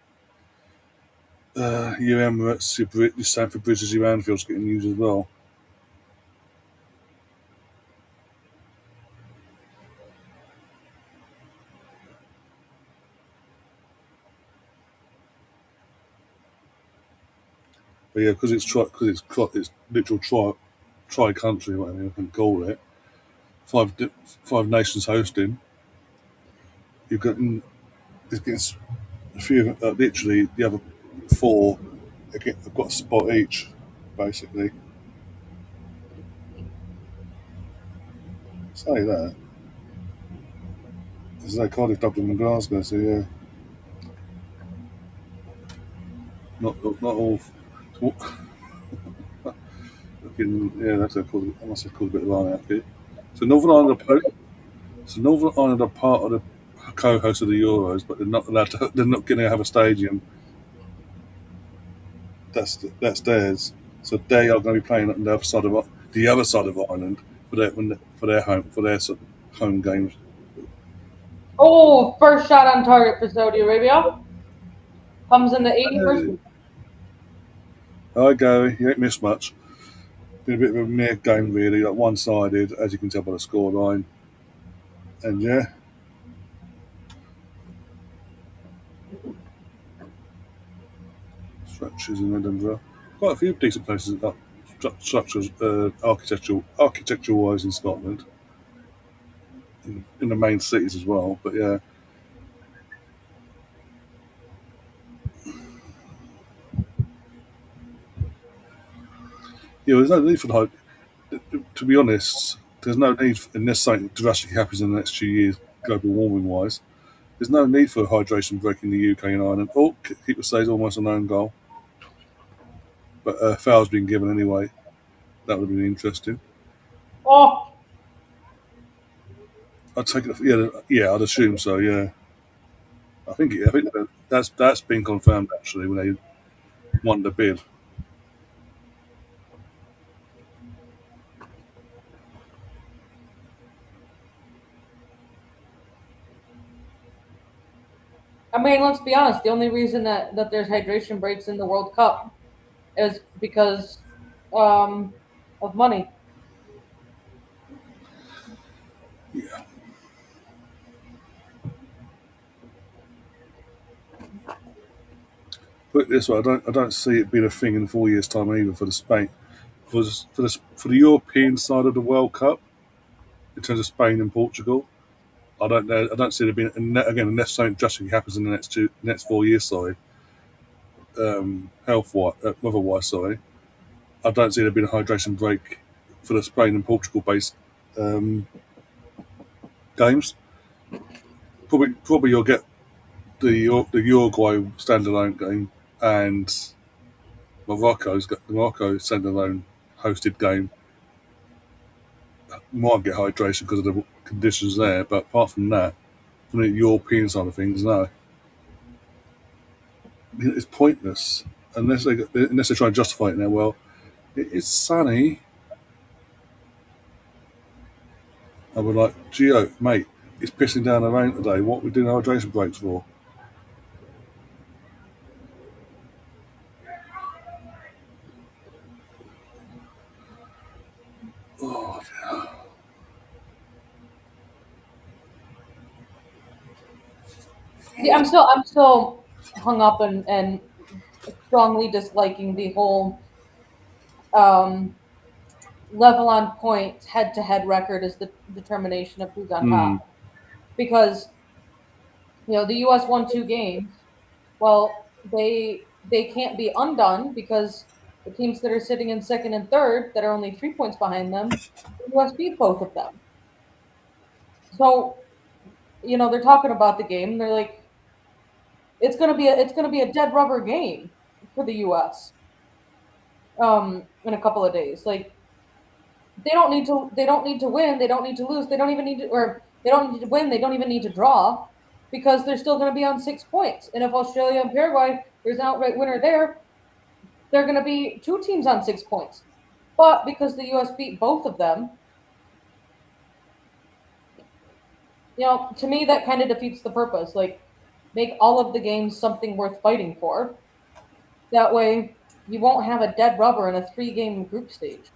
your Emirates, your Stamford Bridges, your Anfields getting used as well. But yeah, because it's literal tri country, whatever you can call it. Five nations hosting. You've got it gets a few. Literally, the other four have got a spot each, basically. Say that. As they Cardiff, Dublin, and Glasgow. So yeah, not all. Yeah, that's a cause. I must have caused a bit of anarchy. So Northern Ireland Northern Ireland are part of the co-host of the Euros, but they're not allowed to. They're not going to have a stadium. That's theirs. So they are going to be playing on the other side of Ireland for their sort of home games. Oh, first shot on target for Saudi Arabia. Comes in the 81st minute. Hi Gary, you ain't missed much. Been a bit of a mere game really, like one-sided, as you can tell by the scoreline. And yeah, structures in Edinburgh. Quite a few decent places, structures, architectural wise in Scotland, in the main cities as well. But yeah, yeah, there's no need for the hype. To be honest, there's no need, unless something drastically happens in the next few years, global warming wise. There's no need for a hydration break in the UK and Ireland. Oh, keeper says almost an own goal, but foul's been given anyway. That would have been interesting. Oh, I'd take it. Yeah, I'd assume so. Yeah, I think that's been confirmed actually when they won the bid. I mean, let's be honest. The only reason that there's hydration breaks in the World Cup is because um, of money. Yeah. Put it this way, I don't see it being a thing in 4 years' time either for the Spain for the European side of the World Cup in terms of Spain and Portugal. I don't know. I don't see there being again unless something drastically happens in the next 4 years. Sorry, health wise, weather wise. Sorry, I don't see there being a hydration break for the Spain and Portugal based um, games. Probably you'll get the Uruguay standalone game and Morocco standalone hosted game. Might get hydration because of the conditions there, but apart from that, from the European side of things, no, it's pointless unless they try and justify it now. Well, it's sunny. I would like, Geo, mate, it's pissing down the rain today. What are we doing hydration breaks for? Oh, Yeah, I'm still hung up and strongly disliking the whole um, level on points head to head record as the determination of who's on Mm. top. Because the U.S. won 2 games. Well, they can't be undone because the teams that are sitting in second and third that are only 3 points behind them, the U.S. beat both of them. So they're talking about the game. And they're like, it's gonna be a dead rubber game for the U.S. In a couple of days. Like they don't need to win. They don't need to lose. They don't even need to, or they don't need to win. They don't even need to draw because they're still going to be on 6 points. And if Australia and Paraguay, there's an outright winner there, they're going to be two teams on 6 points. But because the U.S. beat both of them, to me that kind of defeats the purpose. Like, make all of the games something worth fighting for. That way, you won't have a dead rubber in a 3-game group stage.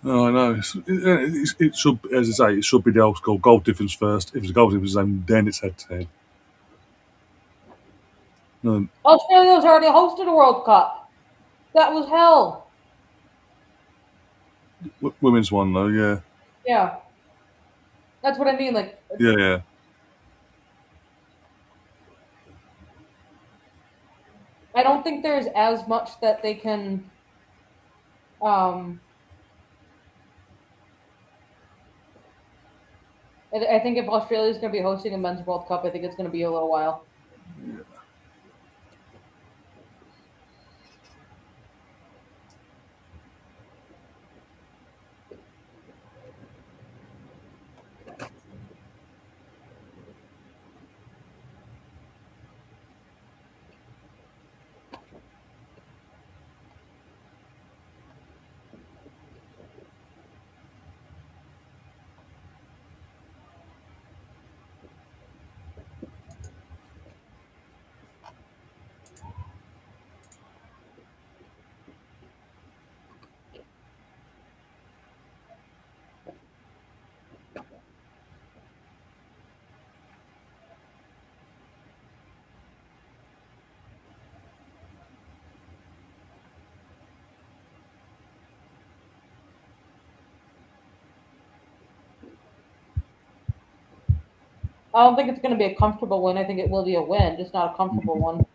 No, I know. It should, as I say, it should be the old school goal difference first. If it's a goal difference, then it's head to head. No, Australia's already hosted a World Cup. That was hell. women's one though, yeah, Yeah, that's what I mean. Like, yeah, yeah. I don't think there's as much that they can. Um, I think if Australia's going to be hosting a men's World Cup, I think it's going to be a little while. I don't think it's going to be a comfortable win. I think it will be a win, just not a comfortable Mhm. one.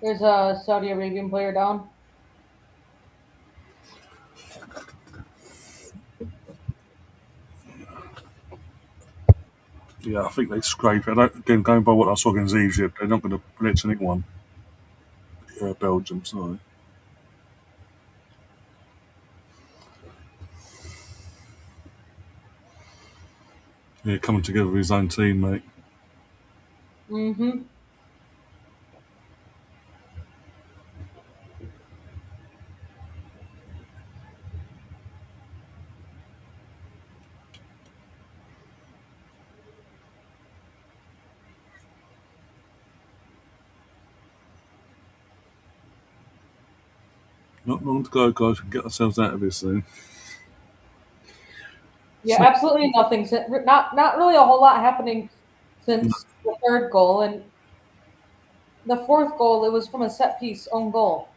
There's a Saudi Arabian player down. Yeah, I think they scrape. Again, going by what I saw against Egypt, they're not going to blitz anyone. Belgium, sorry. Yeah, coming together with his own team, mate. Mm-hmm. Not long to go, guys. We can get ourselves out of this soon. Yeah, So, absolutely nothing. Not really a whole lot happening since the third goal, and the fourth goal it was from a set piece own goal.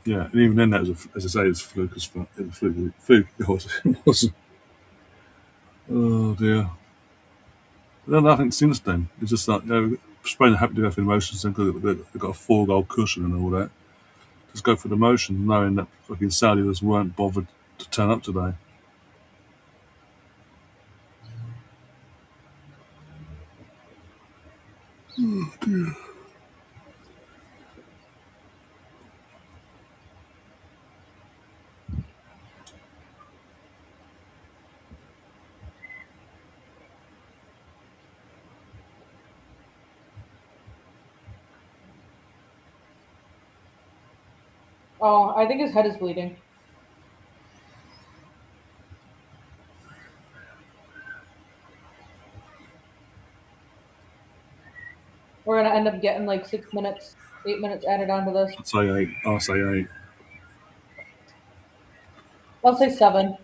yeah, and even then, that was, as I say, it's fluke as fuck. It was fluke. Fluke. It was. It wasn't. Oh dear. No, nothing since then. It's just like, Spain are happy to go for the motions because they've got a 4 goal cushion and all that. Just go for the motion, knowing that fucking Saudis weren't bothered to turn up today. Oh, I think his head is bleeding. We're gonna end up getting like 6 minutes, 8 minutes added onto this. I'd say 8. I'll say 8. I'll say 7.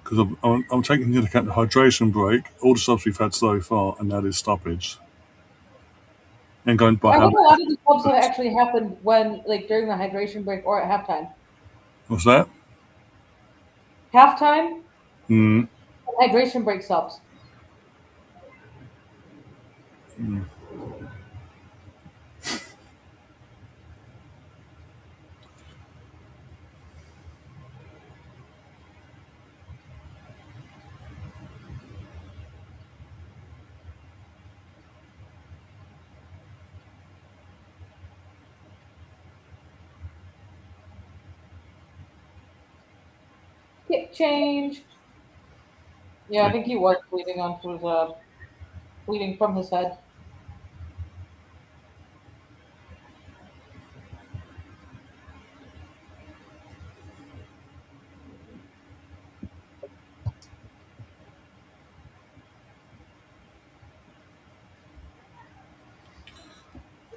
Because I'm taking into account the hydration break, all the subs we've had so far, and now this stoppage. And going by I how think a lot of the clubs have actually happened when, like, during the hydration break or at halftime. What's that? Halftime, Mm. hydration break subs. Mm. Kick change. Yeah, I think he was bleeding from his head.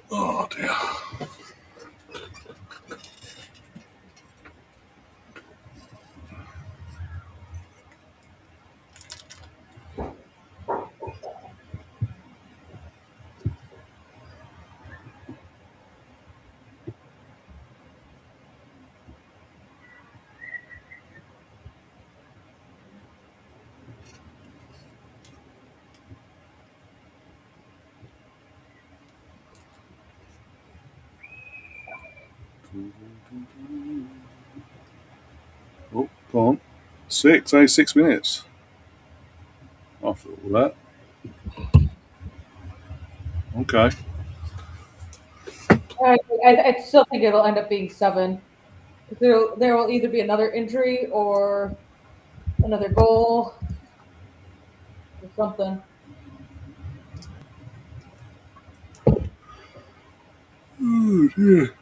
Oh dear. Oh, come on. 6 minutes. After all that. Okay. I still think it'll end up being 7. There will either be another injury or another goal or something. Oh dear.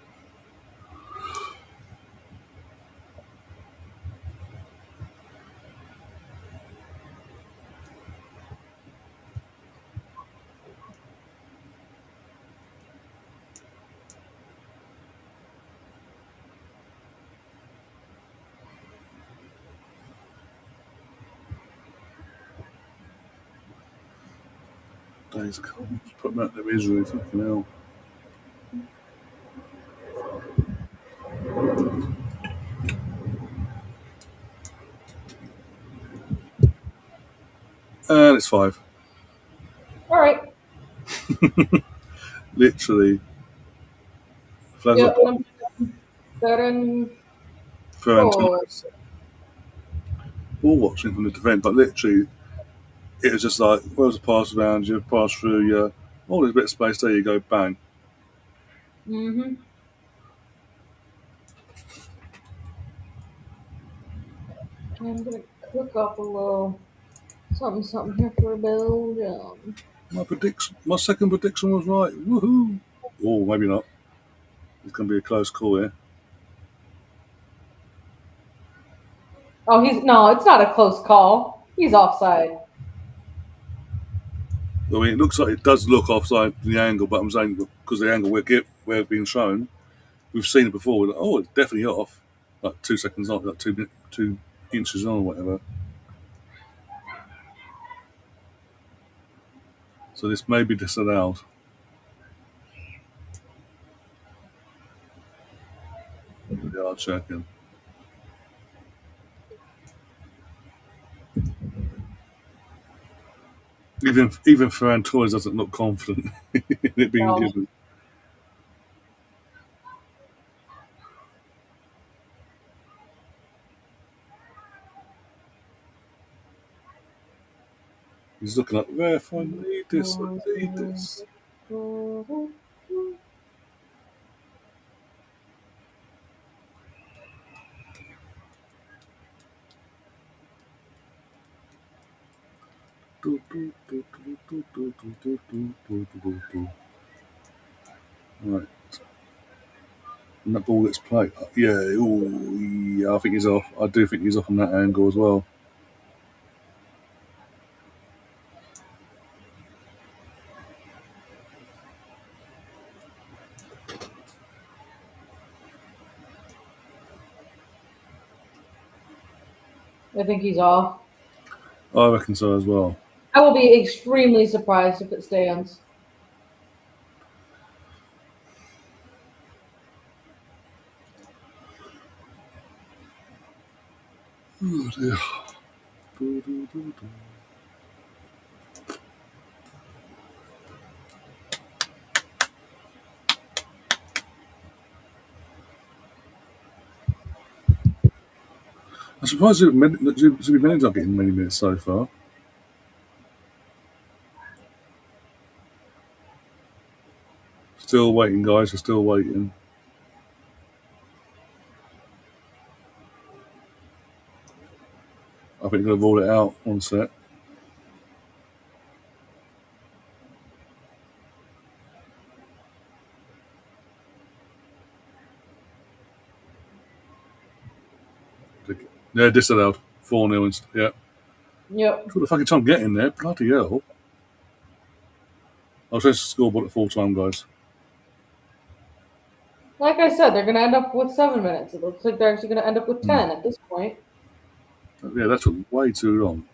Days cold. Put them out their misery. Fucking hell. And it's 5. All right. Literally. Flags Yeah, up. Ferran Ferran Torres. Torres. Ball watching from the defence, but literally, it was just like, well, there's a pass around you, pass through you. Oh, there's a bit of space. There you go. Bang. Mm-hmm. I'm gonna cook up a little something here for Belgium. My second prediction was right. Woohoo! Oh, maybe not. It's going to be a close call here. Oh, it's not a close call. He's offside. I mean, it looks like it does look offside in the angle, but I'm saying because the angle we're being shown, we've seen it before. We're like, oh, it's definitely off. Like 2 seconds off, like 2 inches on or whatever. So this may be disallowed. They are checking. Even Ferran Torres doesn't look confident in it being No. given. He's looking like, ref, I need this, I need this. Right. And that ball gets played. Yeah, ooh, yeah, I think he's off. I do think he's off on that angle as well. I think he's off. I reckon so as well. I will be extremely surprised if it stands. Oh dear. I'm surprised Zubi Menon's not getting many minutes so far. Still waiting, guys. We're still waiting. I think I'm going to roll it out on set. Yeah, disallowed. 4-0. Yeah. Yep. What the fucking time get in there? Bloody hell. I'll change the scoreboard at full time, guys. Like I said, they're going to end up with 7 minutes. It looks like they're actually going to end up with 10 at this point. Yeah, that took way too long.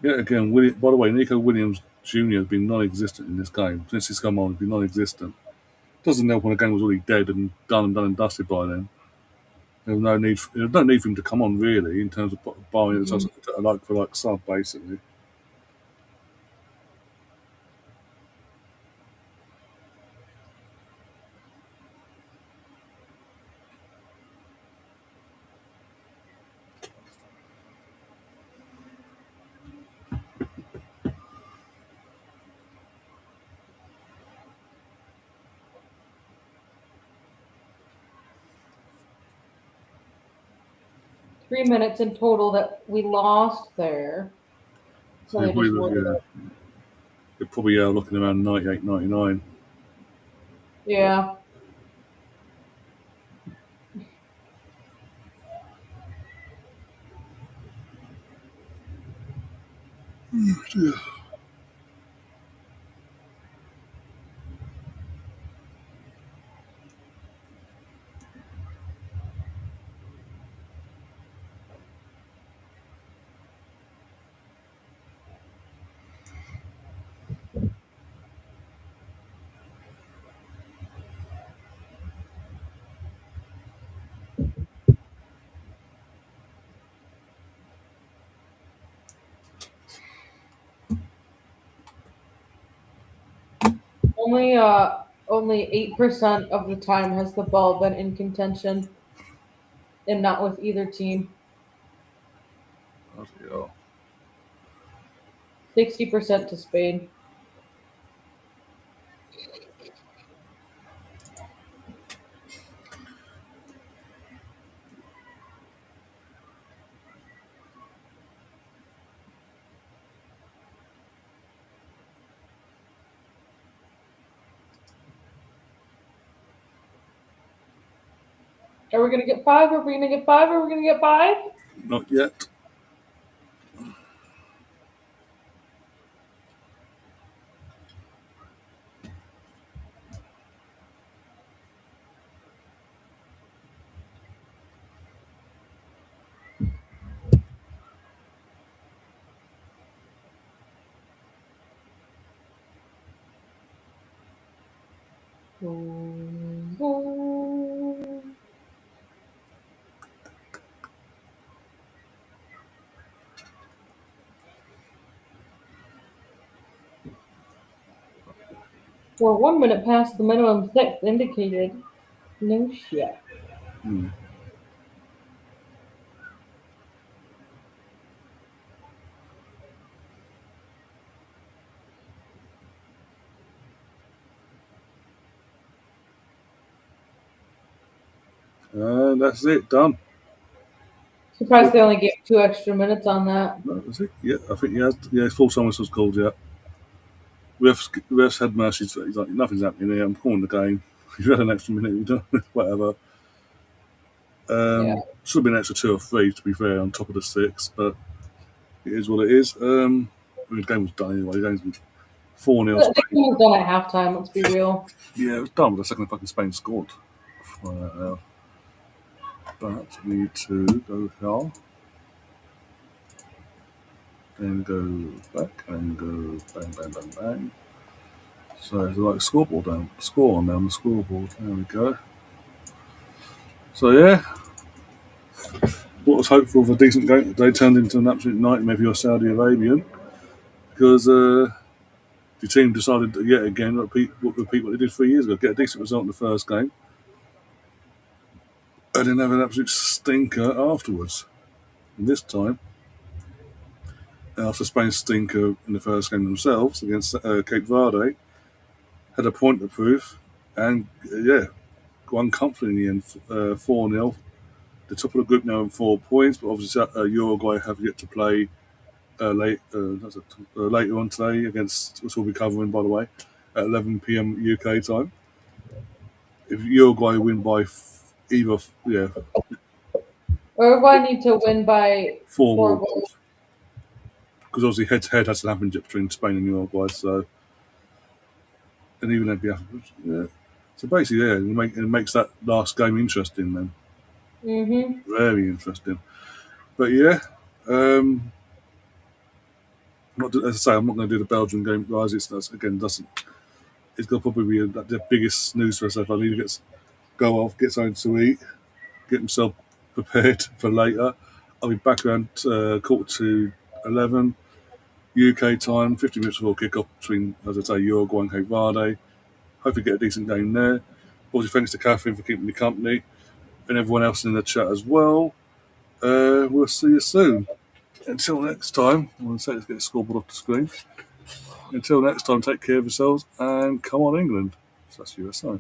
Yeah, again, by the way, Nico Williams Jr. has been non-existent in this game. Since he's come on, he's been non-existent. Doesn't help when the game was already dead and done and dusted by then. There was no need for him to come on, really, in terms of buying it as a like sub, basically. Three minutes in total that we lost there. So So they just you're probably looking around 98, 99. Yeah. Only 8% of the time has the ball been in contention, and not with either team. Bloody hell. 60% to Spain. Are we gonna get 5? Are we gonna get 5? Are we gonna get 5? Not yet. We're 1 minute past the minimum sixth indicated. No shit. That's it. Done. Surprised they only gave 2 extra minutes on that. That's it. Yeah, I think yeah, full time whistle's called. Yeah. Refs had mercy. He's like, nothing's happening here. I'm calling the game. You've had an extra minute. You don't. Whatever. Yeah. Should have been an extra 2 or 3 to be fair on top of the 6, but it is what it is. We're mean, the game was done anyway. The game was 4-0 The Spain. game was done at halftime. Let's be real. Yeah, it was done, but the second fucking Spain scored. But we need to go here. Then go back and go bang, bang, bang, bang. So it's like scoreboard down, score on down the scoreboard. There we go. So yeah, what was hopeful of a decent game today turned into an absolute nightmare for your Saudi Arabian because your team decided to yet again repeat what they did 3 years ago, get a decent result in the first game, and then have an absolute stinker afterwards. And this time, after Spain's stinker in the first game themselves against Cape Verde, had a point to prove, and won comfortably in the end, 4-0. The top of the group now in 4 points, but obviously Uruguay have yet to play later on today against, which we'll be covering by the way, at 11 p.m. UK time. If Uruguay win by Uruguay need to win by 4 4 more goals. goals, because obviously head-to-head has to happen between Spain and Uruguay. So, and even they'd be So basically, it makes that last game interesting then. Very interesting. But yeah, as I say, I'm not going to do the Belgian game, guys. It's going to probably be the biggest news for us. If I need to go off, get something to eat, get myself prepared for later. I'll be back around 11:15 UK time, 50 minutes before kick-off between, as I say, Uruguay and Cape Verde. Hopefully get a decent game there. Also, thanks to Catherine for keeping me company and everyone else in the chat as well. We'll see you soon. Until next time, let's get the scoreboard off the screen. Until next time, take care of yourselves and come on, England. So that's USA.